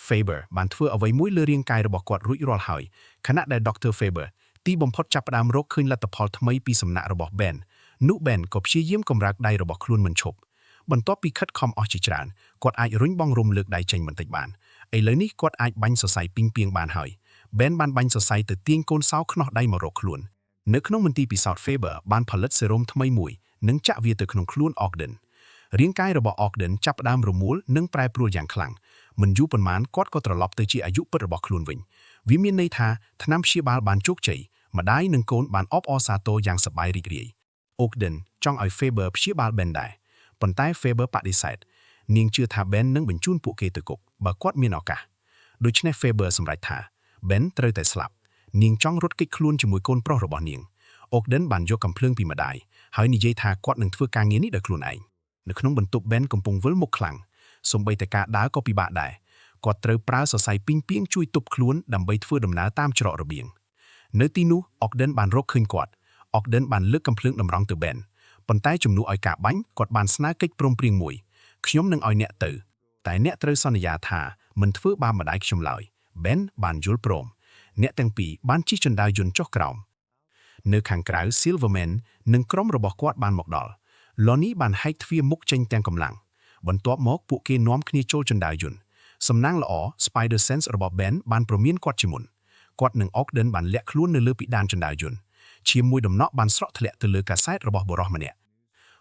Faber បានធ្វើអ្វីមួយលើរាងកាយរបស់គាត់រួចរាល់ហើយខណៈដែល Dr. Faber ទីបំផុតចាប់ផ្ដើមរកឃើញលទ្ធផលថ្មីពីសំណាក់របស់ Ben នោះ Ben ក៏ព្យាយាមកម្រើកដៃរបស់ខ្លួនមិនឈប់បន្ទាប់ពីខិតខំអស់ជាច្រើនគាត់អាចរុញបងរុំលើកដៃចេញបន្តិចបានឥឡូវនេះគាត់អាចបាញ់សរសៃពីងពីងបានហើយ Ben បានបាញ់សរសៃទៅទាញកូនសោខ្នោះដៃមករកខ្លួននៅក្នុងមន្ទីរពិសោធន៍ Faber បានផលិតសេរ៉ូមថ្មីមួយនិងចាក់វាទៅក្នុងខ្លួន Ogden រាងកាយរបស់ Ogden ចាប់ផ្ដើមរមួលនិងប្រែប្រួលយ៉ាងខ្លាំងមិនយូរប៉ុន្មានគាត់ក៏ត្រឡប់ទៅជាអាយុពិតរបស់ខ្លួនវិញវាមានន័យថាថ្នាំព្យាបាលបានជោគជ័យម្ដាយនិងកូនបានអបអរសាទរយ៉ាងសប្បាយរីករាយ Ogden ចង់ឲ្យ Faber ព្យាបាល Ben ដែរប៉ុន្តែ Faber បដិសេធនាងជឿថា Ben នឹងបញ្ជូនពួកគេទៅគុកបើគាត់មានឱកាសដូច្នេះ Faber សម្រេចថា Ben ត្រូវតែស្លាប់នាងចង់រត់គេចខ្លួនជាមួយកូនប្រុសរបស់នាង Ogden បានយកកំភ្លើងពីម្ដាយហើយនិយាយថាគាត់នឹងធ្វើការងារនេះដោយខ្លួនឯងនៅក្នុងបន្ទប់ Ben កំពុងវិលមុខខ្លាំងសូម្បីតែការដើរក៏ពិបាកដែរគាត់ត្រូវប្រើសរសៃពីងពីងជួយទប់ខ្លួនដើម្បីធ្វើដំណើរតាមច្រករបៀងនៅទីនោះ Ogden បានរកឃើញគាត់ Ogden បានលើកកំភ្លើងតម្រង់ទៅ Ben ប៉ុន្តែជំនួសឲ្យការបាញ់គាត់បានស្នើកិច្ចព្រមព្រៀងមួយខ្ញុំនឹងឲ្យអ្នកទៅតែអ្នកត្រូវសន្យាថាមិនធ្វើបាបម្ដាយខ្ញុំឡើយ Ben បានយល់ព្រមអ្នកទាំងពីរបានជិះជណ្ដើរយន្តចុះក្រោមនៅខាងក្រៅ Silverman និងក្រុមរបស់គាត់បានមកដល់ Lonnie បានហែកទ្វារមុខចេញទាំងកម្លាំងបន្ទាប់មកពួកគេនាំគ្នាចូលជណ្ដើរយន្តសំណាងល្អ Spider Sense របស់ Ben បានព្រមានគាត់ជាមុនគាត់និង Ogden បានលាក់ខ្លួននៅលើពិដានជណ្ដើរយន្តឈាមមួយដំណក់បានស្រក់ធ្លាក់ទៅលើកាសែតរបស់បុរសម្នាក់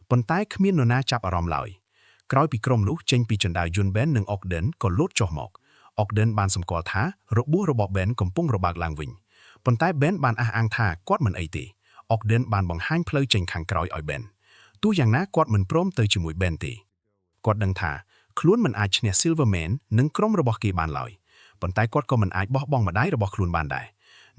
ប៉ុន្តែគ្មាននរណាចាប់អារម្មណ៍ឡើយក្រោយពីក្រុមនោះចេញពីជណ្ដើរយន្ត Ben និង Ogden ក៏លោតចុះមក Ogden បានសម្គាល់ថារបួសរបស់ Ben កំពុងរបើកឡើងវិញប៉ុន្តែ Ben បានអះអាងថាគាត់មិនអីទេ Ogden បានបង្ហាញផ្លូវចេញខាងក្រោយឲ្យ Ben ទោះយ៉ាងណាគាត់មិនព្រមទៅជាមួយ Ben ទេគាត់ដឹងថា ខ្លួនមិនអាចឈ្នះ Silverman និងក្រុមរបស់គេបានឡើយប៉ុន្តែគាត់ក៏មិនអាចបោះបង់ម្ដាយរបស់ខ្លួនបានដែរ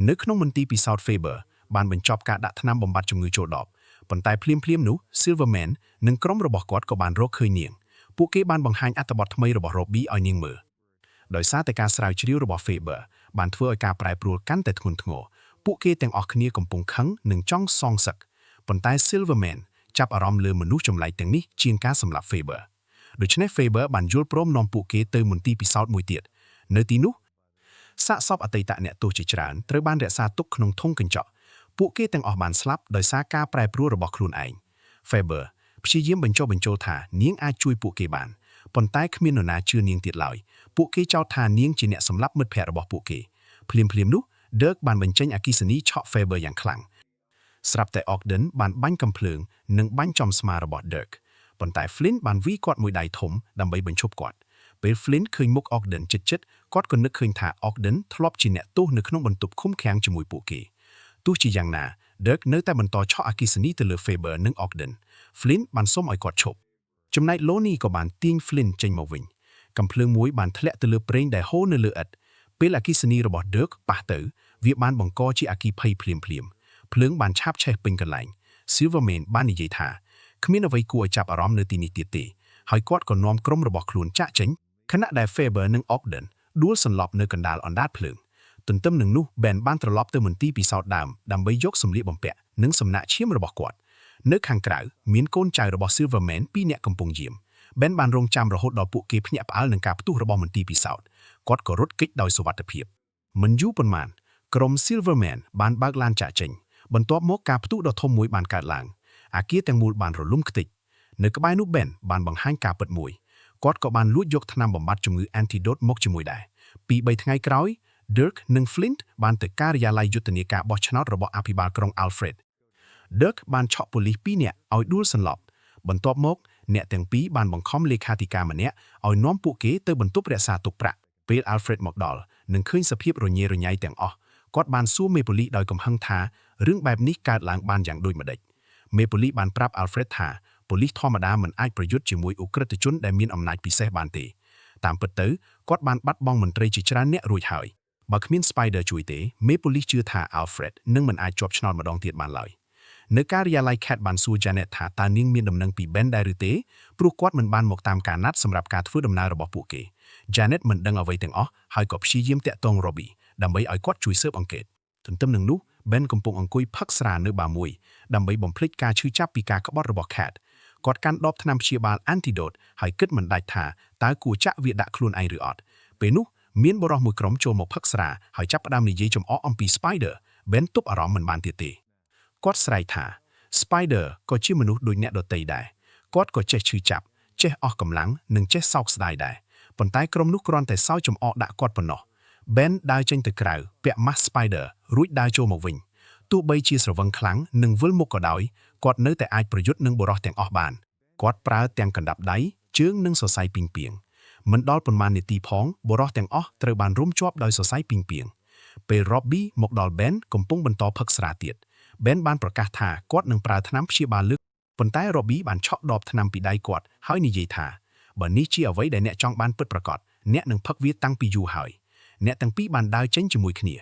នៅក្នុងមន្ទីរពិសោធន៍ Faber បានបញ្ចប់ការដាក់ថ្នាំបំបត្តិជំងឺចូលដបប៉ុន្តែភ្លាមៗនោះ Silverman និងក្រុមរបស់គាត់ក៏បានរកឃើញនាងពួកគេបានបង្ហាញអត្ថបទថ្មីរបស់ Robbie ឲ្យនាងមើលដោយសារតែការស្រាវជ្រាវរបស់ Faber បានធ្វើឲ្យការប្រែប្រួលកាន់តែធ្ងន់ធ្ងរពួកគេទាំងអស់គ្នាកំពុងខឹងនិងចង់សងសឹកប៉ុន្តែ Silverman ចាប់អារម្មណ៍លើមនុស្សចម្លែកទាំងនេះជាងការសម្លាប់ Faber ដូច្នេះ Faber បានយល់ព្រមនាំពួកគេទៅមន្ទីរពិសោធន៍មួយទៀតនៅទីនោះសាកសពអតីតអ្នកទោសជាច្រើនត្រូវបានរក្សាទុកក្នុងធុងកញ្ចក់ពួកគេទាំងអស់បានស្លាប់ដោយសារការប្រែប្រួលរបស់ខ្លួនឯង Faber ព្យាយាមបញ្ចុះបញ្ចូលថានាងអាចជួយពួកគេបានប៉ុន្តែគ្មាននរណាជឿនាងទៀតឡើយពួកគេចោទថានាងជាអ្នកសម្លាប់មិត្តភ័ក្តិរបស់ពួកគេភ្លាមៗនោះ Dirk បានបញ្ចេញអគ្គិសនីឆក់ Faber យ៉ាងខ្លាំងស្រាប់តែ Ogden បានបាញ់កំភ្លើងនិងបាញ់ចំស្មារបស់ Dirk ប៉ុន្តែ Flint បានវាយគាត់មួយដៃធំដើម្បីបញ្ឈប់គាត់ពេល Flint ឃើញមុខ Ogden ជិតៗគាត់ក៏នឹកឃើញថា Ogden ធ្លាប់ជាអ្នកទោសនៅក្នុងបន្ទប់ឃុំឃាំងជាមួយពួកគេទោះជាយ៉ាងណា Dirk នៅតែបន្តឆក់អគ្គិសនីទៅលើ Faber និង Ogden Flint បានសុំឲ្យគាត់ឈប់ចំណែក Lonnie ក៏បានទាញ Flint ចេញមកវិញកំភ្លើងមួយបានធ្លាក់ទៅលើប្រេងដែលហូរនៅលើឥដ្ឋពេលអគ្គិសនីរបស់ Dirk ប៉ះទៅវាបានបង្កជាអគ្គិភ័យភ្លាមៗភ្លើងបានឆាបឆេះពេញកន្លែង Silverman បាននិយាយថាគ្មានអ្វីគួរឲ្យចាប់អារម្មណ៍នៅទីនេះទៀតទេហើយគាត់ក៏នាំក្រុមរបស់ខ្លួនចាក់ចេញខណៈដែល Faber និង Ogden ដួលសន្លប់នៅកណ្ដាលអណ្ដាតភ្លើងទន្ទឹមនឹងនោះ Ben បានត្រឡប់ទៅមន្ទីរពិសោធន៍ដើមដើម្បីយកសម្លៀកបំពាក់និងសំណាក់ឈាមរបស់គាត់នៅខាងក្រៅមានកូនចៅរបស់ Silverman 2នាក់កំពុងយាម Ben បានរងចាំរហូតដល់ពួកគេភ្ញាក់ផ្អើលនឹងការផ្ទុះរបស់មន្ទីរពិសោធន៍គាត់ក៏រត់គេចដោយសុវត្ថិភាពមិនយូរប៉ុន្មានក្រុម Silverman បានបើកឡានចាក់ចេញបន្ទាប់មកការផ្ទុះដ៏ធំមួយបានកើតឡើងអគារទាំងមូលបានរលំខ្ទេចនៅក្បែរនោះ Ben បានបង្ហាញការពិតមួយគាត់ក៏បានលួចយកថ្នាំបំបត្តិជំងឺ Antidote មកជាមួយដែរពី3ថ្ងៃក្រោយ Dirk និង Flint បានទៅការិយាល័យយុទ្ធនាការបោះឆ្នោតរបស់អភិបាលក្រុង Alfred Dirk បានឆក់ប៉ូលីស2នាក់ឲ្យដួលសន្លប់បន្ទាប់មកអ្នកទាំងពីរបានបង្ខំលេខាធិការម្នាក់ឲ្យនាំពួកគេទៅបន្ទប់រក្សាទុកប្រាក់ពេល Alfred មកដល់និងឃើញសភាពរញ៉េរញ៉ៃទាំងអស់គាត់បានសួរមេប៉ូលីសដោយកំហឹងថារឿងបែបនេះកើតឡើងបានយ៉ាងដូចម្តេចមេប៉ូលីសបានប្រាប់ Alfred ថាប៉ូលីសធម្មតាមិនអាចប្រយុទ្ធជាមួយឧក្រិដ្ឋជនដែលមានអំណាចពិសេសបានទេតាមពិតទៅគាត់បានបាត់បង់មន្ត្រីជាច្រើនអ្នករួចហើយបើគ្មាន Spider ជួយទេមេប៉ូលីសជឿថា Alfred នឹងមិនអាចជាប់ឆ្នោតម្ដងទៀតបានឡើយនៅការិយាល័យ Cat បានសួរ Janet ថាតើនាងមានដំណឹងពី Ben ដែរឬទេព្រោះគាត់មិនបានមកតាមការណាត់សម្រាប់ការធ្វើដំណើររបស់ពួកគេ Janet មិនដឹងអ្វីទាំងអស់ហើយក៏ព្យាយាមតាក់ទង Robbie ដើម្បីឲ្យគាត់ជួយស៊ើបអង្កេតទន្ទឹមនឹងនោះ Ben កំពុងអង្គុយផឹកស្រានៅបារមួយដើម្បីបំភ្លេចការឈឺចាប់ពីការក្បត់របស់ Cat គាត់កាន់ដបថ្នាំព្យាបាល Antidote ហើយគិតមិនដាច់ថាតើគួរចាក់វាដាក់ខ្លួនឯងឬអត់ពេលនោះមានបុរសមួយក្រុមចូលមកផឹកស្រាហើយចាប់ផ្ដើមនិយាយចំអកអំពី Spider Ben ទប់អារម្មណ៍មិនបានទៀតទេគាត់ស្រែកថា Spider ក៏ជាមនុស្សដូចអ្នកដទៃដែរគាត់ក៏ចេះឈឺចាប់ចេះអស់កម្លាំងនិងចេះសោកស្ដាយដែរប៉ុន្តែក្រុមនោះគ្រាន់តែសើចចំអកដាក់គាត់ប៉ុណ្ណោះ Ben ដើរចេញទៅក្រៅពាក់ Mask Spider រួចដើរចូលមកវិញទោះបីជាស្រវឹងខ្លាំងនិងវិលមុខក៏ដោយគាត់នៅតែអាចប្រយុទ្ធនឹងបុរសទាំងអស់បានគាត់ប្រើទាំងកណ្ដាប់ដៃជើងនិងសរសៃពីងពីងមិនដល់ប៉ុន្មាននាទីផងបុរសទាំងអស់ត្រូវបានរុំជាប់ដោយសរសៃពីងពីងពេល Robbie មកដល់ Ben កំពុងបន្តផឹកស្រាទៀត Ben បានប្រកាសថាគាត់នឹងប្រើថ្នាំព្យាបាលលើកប៉ុន្តែ Robbie បានឆក់ដបថ្នាំពីដៃគាត់ហើយនិយាយថាបើនេះជាអ្វីដែលអ្នកចង់បានពិតប្រាកដអ្នកនឹងផឹកវាតាំងពីយូរហើយអ្នកទាំងពីរបានដើរចេញជាមួយគ្នា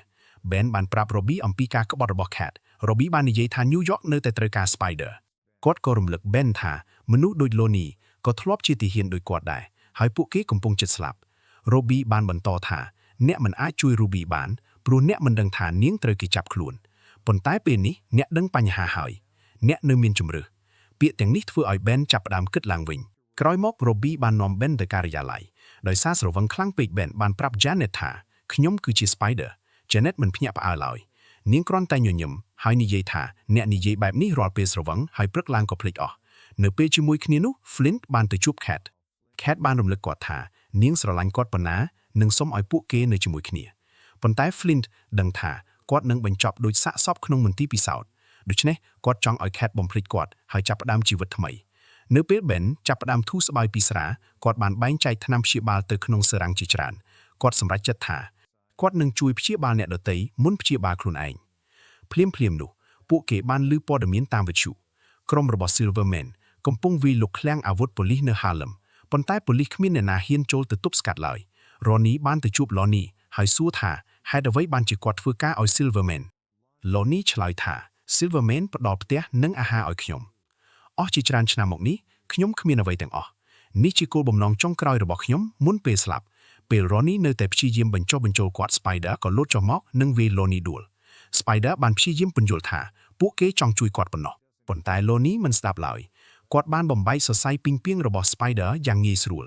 Ben បានប្រាប់ Robbie អំពីការក្បត់របស់ Cat Robbie បាននិយាយថា New York នៅតែត្រូវការ Spider គាត់ក៏រំលឹក Ben ថាមនុស្សដូច Lonnie ក៏ធ្លាប់ជាទាហានដូចគាត់ដែរហើយពួកគេកំពុងជិតស្លាប់ Robbie បានបន្តថាអ្នកមិនអាចជួយ Ruby បានព្រោះអ្នកមិនដឹងថានាងត្រូវគេចាប់ខ្លួនប៉ុន្តែពេលនេះអ្នកដឹងបញ្ហាហើយអ្នកនៅមានជំរឿសពាក្យទាំងនេះធ្វើឲ្យ Ben ចាប់ផ្ដើមគិតឡើងវិញក្រោយមក Robbie បាននាំ Ben ទៅការិយាល័យដោយសារស្រវឹងខ្លាំងពេក Ben បានប្រាប់ Janet ថាខ្ញុំគឺជា Spider Janet មិនភ្ញាក់ផ្អើលឡើយនាងគ្រាន់តែញញឹមហើយនិយាយថាអ្នកនិយាយបែបនេះរាល់ពេលស្រវឹងហើយព្រឹកឡើងក៏ភ្លេចអស់នៅពេលជាមួយគ្នានោះ Flint បានទៅជួប Cat បានរំលឹកគាត់ថានាងស្រឡាញ់គាត់ប៉ុណ្ណានិងសុំឲ្យពួកគេនៅជាមួយគ្នាប៉ុន្តែ Flint ដឹងថាគាត់នឹងបញ្ចប់ដោយសាកសពក្នុងមន្ទីរពិសោធន៍ដូច្នេះគាត់ចង់ឲ្យ Cat បំភ្លេចគាត់ហើយចាប់ផ្ដើមជីវិតថ្មីនៅពេល Ben ចាប់ផ្ដើមធូរស្បើយពីស្រាគាត់បានបែងចែកថ្នាំព្យាបាលទៅក្នុងសារ៉ាំងជាច្រើនគាត់សម្រេចចិត្តថាគាត់នឹងជួយព្យាបាលអ្នកដទៃមុនព្យាបាលខ្លួនឯងភ្លាមនោះពួកគេបានឮព័ត៌មានតាមវិទ្យុក្រុមរបស់ Silverman កំពុងវាយលុកឃ្លាំងអាវុធប៉ូលីសនៅ Harlem ប៉ុន្តែប៉ូលីសគ្មានអ្នកណាហ៊ានចូលទៅទប់ស្កាត់ឡើយរ៉ូនីបានទៅជួបឡូនីហើយសួរថាហេតុអ្វីបានជាគាត់ធ្វើការឲ្យ Silverman ឡូនីឆ្លើយថា Silverman ផ្ដល់ផ្ទះនិងអាហារឲ្យខ្ញុំអស់ជាច្រើនឆ្នាំមកនេះខ្ញុំគ្មានអ្វីទាំងអស់នេះជាគោលបំណងចុងក្រោយរបស់ខ្ញុំមុនពេលស្លាប់ពេលរ៉ូនីនៅតែព្យាយាមបញ្ចុះបញ្ចូលគាត់ Spider ក៏លោតចុះមកនិងវាយឡូនីដួល Spider បានព្យាយាមពន្យល់ថាពួកគេចង់ជួយគាត់ប៉ុណ្ណោះប៉ុន្តែឡូនីមិនស្ដាប់ឡើយគាត់បានបំបែកសរសៃពីងពីងរបស់ Spider យ៉ាងងាយស្រួល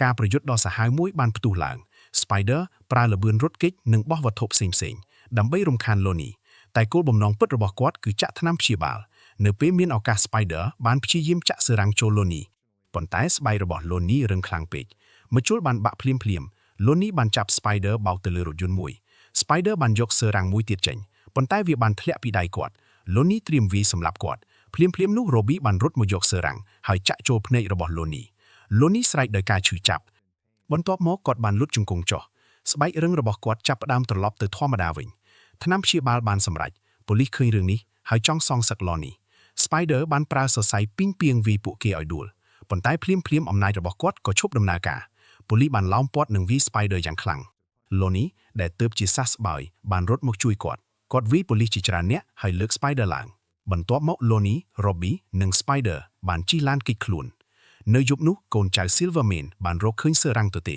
ការប្រយុទ្ធដ៏សាហាវមួយបានផ្ទុះឡើង Spider ប្រើល្បឿនរត់គេចនិងបោះវត្ថុផ្សេងៗដើម្បីរំខានឡូនីតែគោលបំណងពិតរបស់គាត់គឺចាក់ថ្នាំព្យាបាលនៅពេលមានឱកាស Spider បានព្យាយាមចាក់សឺរ៉ាំងចូលឡូនីប៉ុន្តែស្បែករបស់ឡូនីរឹងខ្លាំងពេកម្ជុលបានបាក់ភ្លាមឡូនីបានចាប់ Spider បោកទៅលើរថយន្តមួយ Spider បានយកសឺរ៉ាំងមួយទៀតចេញប៉ុន្តែវាបានធ្លាក់ពីដៃគាត់ឡូនីត្រៀមវាយសម្លាប់គាត់ភ្លាមនោះ Robbie បានរត់មកយកសឺរ៉ាំងហើយចាក់ចូលភ្នែករបស់ឡូនីស្រែកដោយការឈឺចាប់បន្ទាប់មកគាត់បានលុតជង្គង់ចុះស្បែករឹងរបស់គាត់ចាប់ផ្ដើមត្រឡប់ទៅធម្មតាវិញថ្នាំព្យាបាលបានសម្រេចប៉ូលីសឃើញរឿងនេះហើយចង់សងសឹកឡូនី Spider បានប្រើសរសៃពីងពីងវាយពួកគេឲ្យដួលប៉ុន្តែភ្លាមអំណាចរបស់គាត់ក៏ឈប់ដំណើរការប៉ូលីសបានឡោមព័ទ្ធនឹងវាយ Spider យ៉ាងខ្លាំងឡូនីដែលទើបជាសះស្បើយបានរត់មកជួយគាត់វាយប៉ូលីសជាច្រើនអ្នកហើយលើក Spider ឡើងបន្ទាប់មកឡូនី Robbie និង Spider បានជិះឡានគេចខ្លួននៅយប់នោះកូនចៅ Silverman បានរកឃើញសឺរ៉ាំងទទេ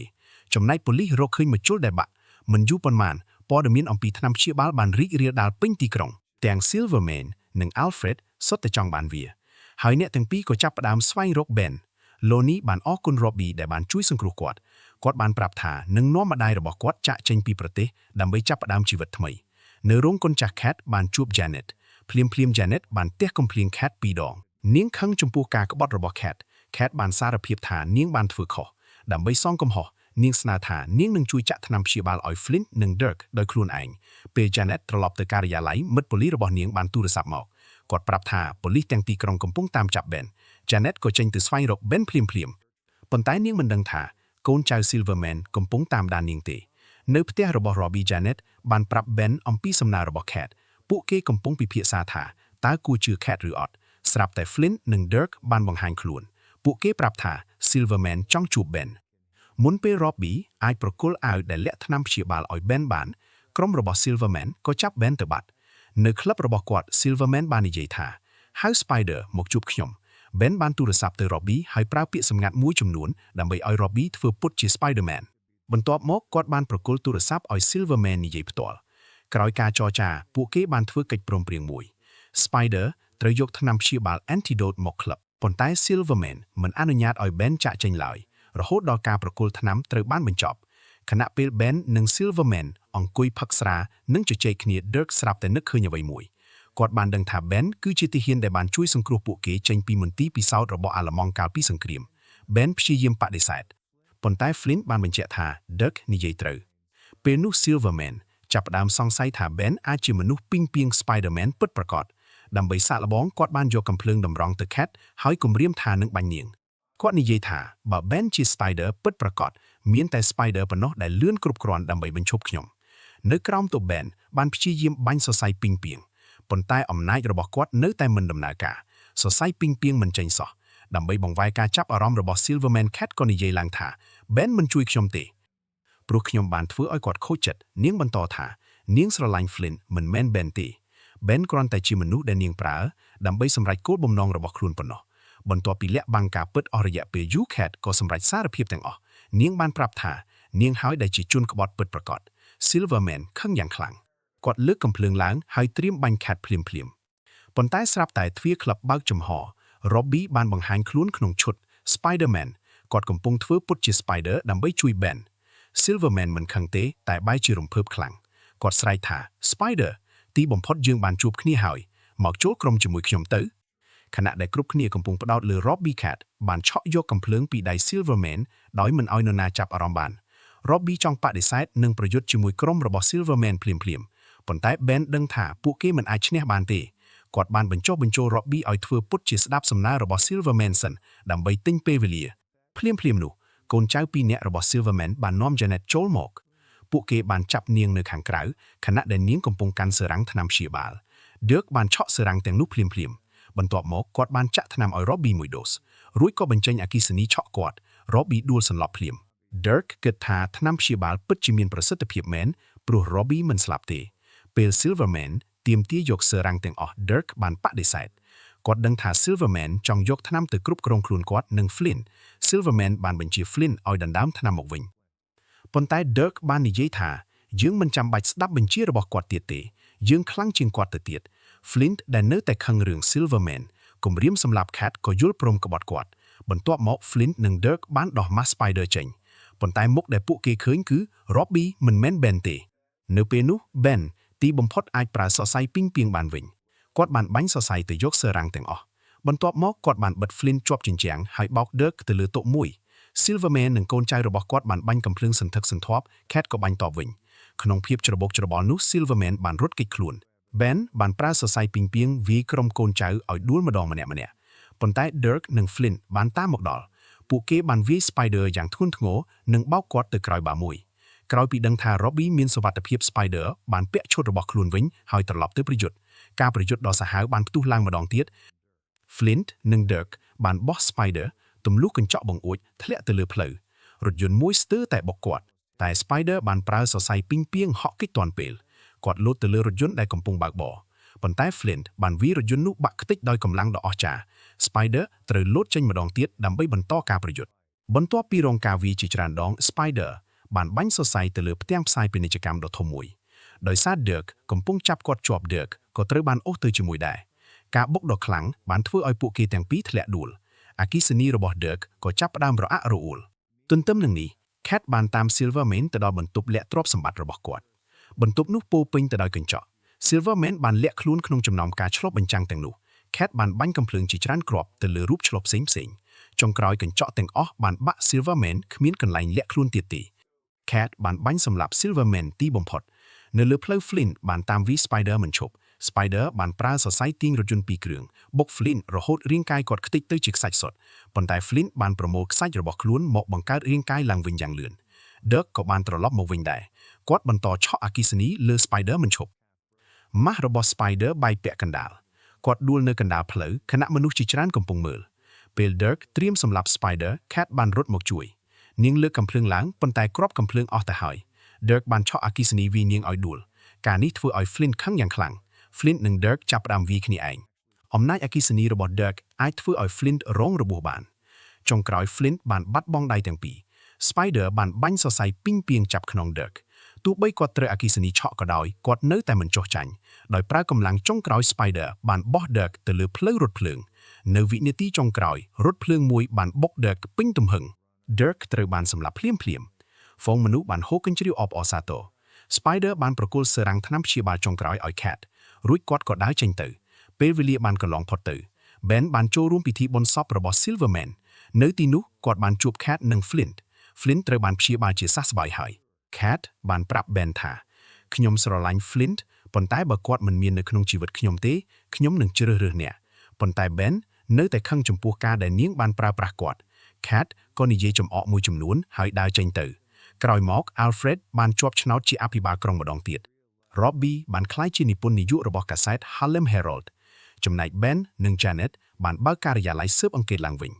ចំណែកប៉ូលីសរកឃើញមជុលដែលបាក់មិនយូរប៉ុន្មានព័ត៌មានអំពីថ្នាំព្យាបាលបានរីករាលដាលពេញទីក្រុងទាំង Silverman និង Alfred សុទ្ធតែចង់បានវាហើយអ្នកទាំងពីរក៏ចាប់ផ្ដើមស្វែងរក Ben ឡូនីបានអរគុណ Robbie ដែលបានជួយសង្គ្រោះគាត់បានប្រាប់ថានឹងនាំម្ដាយរបស់គាត់ចាក់ចេញពីប្រទេសដើម្បីចាប់ផ្ដើមជីវិតថ្មីនៅរោងកុនចាស់ Cat បានជួប Janet ភ្លាម Janet បានទះកំភ្លៀង Cat ពីរដងនាងខឹងចំពោះការក្បត់របស់ Cat បានសារភាពថានាងបានធ្វើខុសដើម្បីសងកំហុសនាងស្នើថានាងនឹងជួយចាក់ថ្នាំព្យាបាលឲ្យ Flint និង Dirk ដោយខ្លួនឯងពេល Janet ត្រឡប់ទៅការិយាល័យមិត្តប៉ូលីសរបស់នាងបានទូរស័ព្ទមកគាត់ប្រាប់ថាប៉ូលីសទាំងទីក្រុងកំពុងតាមចាប់ Ben Janet ក៏ចេញទៅស្វែងរក Ben ភ្លាមប៉ុន្តែនាងមិនដឹងថាកូនចៅ Silverman កំពុងតាមដាននាងទេនៅផ្ទះរបស់ Robbie Janet បានប្រាប់ Ben អំពីសំណើរបស់ Cat ពួកគេកំពុងពិភាក្សាថាតើគួរជឿ Cat ឬអត់ស្រាប់តែ Flint និង Dirk បានបង្ហាញខ្លួនពួកគេប្រាប់ថា Silverman ចង់ជួប Ben មុនពេល Robbie អាចប្រគល់អាវដែលលាក់ថ្នាំព្យាបាលឲ្យ Ben បានក្រុមរបស់ Silverman ក៏ចាប់ Ben ទៅបាត់នៅក្លឹបរបស់គាត់ Silverman បាននិយាយថាហៅ Spider មកជួបខ្ញុំ Ben បានទូរស័ព្ទទៅ Robbie ហើយប្រើពាក្យសម្ងាត់មួយចំនួនដើម្បីឲ្យ Robbie ធ្វើពុតជា Spider-Man បន្ទាប់មកគាត់បានប្រគល់ទូរស័ព្ទឲ្យ Silverman និយាយផ្ទាល់ក្រោយការចរចាពួកគេបានធ្វើកិច្ចព្រមព្រៀងមួយ Spider ត្រូវយកថ្នាំព្យាបាល Antidote មកក្លឹបប៉ុន្តែ Silverman មិនអនុញ្ញាតឲ្យ Ben ចាក់ចេញឡើយរហូតដល់ការប្រគល់ថ្នាំត្រូវបានបញ្ចប់ខណៈពេល Ben និង Silverman អង្គុយផឹកស្រានិងជជែកគ្នា Dirk ស្រាប់តែនឹកឃើញអ្វីមួយគាត់បានដឹងថា Ben គឺជាទាហានដែលបានជួយសង្គ្រោះពួកគេចេញពីមន្ទីរពិសោធន៍របស់អាល្លឺម៉ង់កាលពីសង្គ្រាម Ben ព្យាយាមបដិសេធប៉ុន្តែ Flint បានបញ្ជាក់ថា Dirk និយាយត្រូវពេលនោះ Silverman ចាប់ផ្ដើមសង្ស័យថា Ben អាចជាមនុស្សពីងពីង Spider-Man ពិតប្រាកដដើម្បីសាកល្បងគាត់បានយកកំភ្លើងតម្រង់ទៅ Cat ហើយគំរាមថានឹងបាញ់នាងគាត់និយាយថាបើ Ben ជា Spider ពិតប្រាកដមានតែ Spider ប៉ុណ្ណោះដែលលឿនគ្រប់គ្រាន់ដើម្បីបញ្ឈប់ខ្ញុំនៅក្រោមទោស Ben បានព្យាយាមបាញ់សរសៃពីងពីងប៉ុន្តែអំណាចរបស់គាត់នៅតែមិនដំណើរការសរសៃពីងពីងមិនចេញសោះដើម្បីបង្វែរការចាប់អារម្មណ៍របស់ Silverman Cat ក៏និយាយឡើងថា Ben មិនជួយខ្ញុំទេព្រោះខ្ញុំបានធ្វើឲ្យគាត់ខូចចិត្តនាងបន្តថានាងស្រឡាញ់ Flint មិនមែន Ben ទេ Ben គ្រាន់តែជាមនុស្សដែលនាងប្រើដើម្បីសម្រេចគោលបំណងរបស់ខ្លួនប៉ុណ្ណោះបន្ទាប់ពីលាក់បាំងការពិតអស់រយៈពេលយូរ Cat ក៏សម្រេចសារភាពទាំងអស់នាងបានប្រាប់ថានាងហើយដែលជាជនក្បត់ពិតប្រាកដ Silverman ខឹងយ៉ាងខ្លាំងគាត់លើកកំភ្លើងឡើងហើយត្រៀមបាញ់ Cat ភ្លាមប៉ុន្តែស្រាប់តែទ្វារក្លឹបបើកចំហ Robbie បានបង្ហាញខ្លួនក្នុងឈុត Spider-Man គាត់កំពុងធ្វើពុតជា Spider ដើម្បីជួយ Ben Silverman មិនខឹងទេតែបែរជារំភើបខ្លាំងគាត់ស្រែកថា Spider ទីបំផុតយើងបានជួបគ្នាហើយមកចូលក្រុមជាមួយខ្ញុំទៅខណៈដែលគ្រប់គ្នាកំពុងផ្ដោតលើ Robbie Cat បានឆក់យកកំភ្លើងពីដៃ Silverman ដោយមិនឲ្យនរណាចាប់អារម្មណ៍បាន Robbie ចង់បដិសេធនិងប្រយុទ្ធជាមួយក្រុមរបស់ Silverman ភ្លាមប៉ុន្តែ Ben ដឹងថាពួកគេមិនអាចឈ្នះបានទេគាត់បានបញ្ចុះបញ្ចូល Robbie ឲ្យធ្វើពុតជាស្ដាប់សំណើរបស់ Silverman សិនដើម្បីទិញពេលវេលាភ្លាមនោះកូនចៅពីរនាក់របស់ Silverman បាននាំ Janet ចូលមកពួកគេបានចាប់នាងនៅខាងក្រៅខណៈដែលនាងកំពុងកាន់សឺរ៉ាំងថ្នាំព្យាបាល Dirk បានឆក់សឺរ៉ាំងទាំងនោះភ្លាមបន្ទាប់មកគាត់បានចាក់ថ្នាំឲ្យ Robbie មួយដូសរួចក៏បញ្ចេញអគ្គិសនីឆក់គាត់ Robbie ដួលសន្លប់ភ្លាម Dirk គិតថាថ្នាំព្យាបាលពិតជាមានប្រសិទ្ធភាពមែនព្រោះ Robbie មិនស្លាប់ទេពេល Silverman ទាមទារយកសឺរ៉ាំងទាំងអស់ Dirk បានបដិសេធគាត់ដឹងថា Silverman ចង់យកថ្នាំទៅគ្រប់គ្រងខ្លួនគាត់និង Flint Silverman បានបញ្ជា Flint ឲ្យដណ្ដើមថ្នាំមកវិញប៉ុន្តែ Dirk បាននិយាយថាយើងមិនចាំបាច់ស្ដាប់បញ្ជារបស់គាត់ទៀតទេយើងខ្លាំងជាងគាត់ទៅទៀត Flint ដែលនៅតែខឹងរឿង Silverman គំរាមសម្លាប់ Cat ក៏យល់ព្រមក្បត់គាត់បន្ទាប់មក Flint និង Dirk បានដោះ Mask Spider ចេញប៉ុន្តែមុខដែលពួកគេឃើញគឺ Robbie មិនមែន Ben ទេនៅពេលនោះ Ben ទីបំផុតអាចប្រើសរសៃពីងពីងបានវិញគាត់បានបាញ់សរសៃទៅយកសឺរ៉ាំងទាំងអស់បន្ទាប់មកគាត់បានបិទ Flint ជាប់ជញ្ជាំងហើយបោក Dirk ទៅលើតុមួយ Silverman និងកូនចៅរបស់គាត់បានបាញ់កំភ្លើងសន្ធឹកសន្ធាប់ Cat ក៏បាញ់តបវិញក្នុងភាពច្របូកច្របល់នោះ Silverman បានរត់គេចខ្លួន Ben បានប្រើសរសៃពីងពីងវាយក្រុមកូនចៅឲ្យដួលម្ដងម្នាក់ប៉ុន្តែ Dirk និង Flint បានតាមមកដល់ពួកគេបានវាយ Spider យ៉ាងធ្ងន់ធ្ងរនិងបោកគាត់ទៅក្រោយបាមួយក្រោយពីដឹងថា Robbie មានសុវត្ថិភាព Spider បានពាក់ឈុតរបស់ខ្លួនវិញហើយត្រឡប់ទៅប្រយុទ្ធការប្រយុទ្ធដ៏សាហាវបានផ្ទុះឡើងម្ដងទៀត Flint និង Dirk បានបោះ Spider ទម្លុះកញ្ចក់បង្អួចធ្លាក់ទៅលើផ្លូវរថយន្តមួយស្ទើរតែបុកគាត់តែ Spider បានប្រើសរសៃពីងពីងហក់គេចទាន់ពេលគាត់លោតទៅលើរថយន្តដែលកំពុងបើកបរប៉ុន្តែ Flint បានវាយរថយន្តនោះបាក់ខ្ទេចដោយកម្លាំងដ៏អស្ចារ្យ Spider ត្រូវលោតចេញម្ដងទៀតដើម្បីបន្តការប្រយុទ្ធបន្ទាប់ពីរងការវាយជាច្រើនដង Spider បានបាញ់សរសៃទៅលើផ្ទាំងផ្សាយពាណិជ្ជកម្មដ៏ធំមួយដោយសារ Dirk កំពុងចាប់គាត់ជាប់ Dirk ក៏ត្រូវបានអូសទៅជាមួយដែរការបុកដ៏ខ្លាំងបានធ្វើឲ្យពួកគេទាំងពីរធ្លាក់ដួលអគ្គិសនីរបស់ Dirk ក៏ចាប់ផ្ដើមរអាក់រអួលទន្ទឹមនឹងនេះ Cat បានតាម Silverman ទៅដល់បន្ទប់លាក់ទ្រព្យសម្បត្តិរបស់គាត់បន្ទប់នោះពោពេញទៅដោយកញ្ចក់ Silverman បានលាក់ខ្លួនក្នុងចំណោមការឆ្លុះបញ្ចាំងទាំងនោះ Cat បានបាញ់កំភ្លើងជាច្រើនគ្រាប់ទៅលើរូបឆ្លុះផ្សេងៗចុងក្រោយកញ្ចក់ទាំងអស់បានបាក់ Silverman គ្មានកន្លែងលាក់ខ្លួនទៀតទេ Cat បានបាញ់សម្លាប់ Silverman ទីបំផុតនៅលើផ្លូវ Flint បានតាមវាយ Spider មិនឈប់ Spider បានប្រើសរសៃទាញរថយន្តពីរគ្រឿងបុក Flint រហូតរាងកាយគាត់ខ្ទេចទៅជាខ្សាច់សុទ្ធប៉ុន្តែ Flint បានប្រមូលខ្សាច់របស់ខ្លួនមកបង្កើតរាងកាយឡើងវិញយ៉ាងលឿន Dirk ក៏បានត្រឡប់មកវិញដែរគាត់បន្តឆក់អគ្គិសនីលើ Spider មិនឈប់ម៉ាស់របស់ Spider បែកពាក់កណ្ដាលគាត់ដួលនៅកណ្ដាលផ្លូវខណៈមនុស្សជាច្រើនកំពុងមើលពេល Dirk ត្រៀមសម្លាប់ Spider Cat បានរត់មកជួយនាងលើកកំភ្លើងឡើងប៉ុន្តែគ្រាប់កំភ្លើងអស់ទៅហើយ Dirk បានឆក់អគ្គិសនីវាយនាងឲ្យដួលការនេះធ្វើឲ្យ Flint ខឹងយ៉ាងខ្លាំង Flint និង Dirk ចាប់ផ្ដើមវាយគ្នាឯងអំណាចអគ្គិសនីរបស់ Dirk អាចធ្វើឲ្យ Flint រងរបួសបានចុងក្រោយ Flint បានបាត់បង់ដៃទាំងពីរ Spider បានបាញ់សរសៃពីងពីងចាប់ខ្នង Dirk ទោះបីគាត់ត្រូវអគ្គិសនីឆក់ក៏ដោយគាត់នៅតែមិនចុះចាញ់ដោយប្រើកម្លាំងចុងក្រោយ Spider បានបោះ Dirk ទៅលើផ្លូវរថភ្លើងនៅវិនាទីចុងក្រោយរថភ្លើងមួយបានបុក Dirk ពេញទំហឹង Dirk ត្រូវបានសម្លាប់ភ្លាមហ្វូងមនុស្សបានហូរកញ្ជ្រៀវអបអរសាទរ Spider បានប្រគល់សឺរ៉ាំងថ្នាំព្យាបាលចុងក្រោយឲ្យ Cat រួចគាត់ក៏ដើរចេញទៅពេលវេលាបានកន្លងផុតទៅ Ben បានចូលរួមពិធីបុណ្យសពរបស់ Silverman នៅទីនោះគាត់បានជួប Cat និង Flint ត្រូវបានព្យាបាលជាសះស្បើយហើយ Cat បានប្រាប់ Ben ថាខ្ញុំស្រឡាញ់ Flint ប៉ុន្តែបើគាត់មិនមាននៅក្នុងជីវិតខ្ញុំទេខ្ញុំនឹងជ្រើសរើសអ្នកប៉ុន្តែ Ben នៅតែខឹងចំពោះការដែលនាងបានប្រើប្រាស់គាត់ Cat ក៏និយាយចំអកមួយចំនួនហើយដើរចេញទៅក្រោយមក Alfred បានជាប់ឆ្នោតជាអភិបាលក្រុងម្ដងទៀត Robbie បានក្លាយជានិពន្ធនាយករបស់កាសែត Harlem Herald ចំណែក Ben និង Janet បានបើកការិយាល័យស៊ើបអង្កេតឡើងវិញ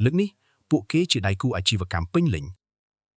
លើកនេះពួកគេជាដៃគូអាជីវកម្មពេញលេញ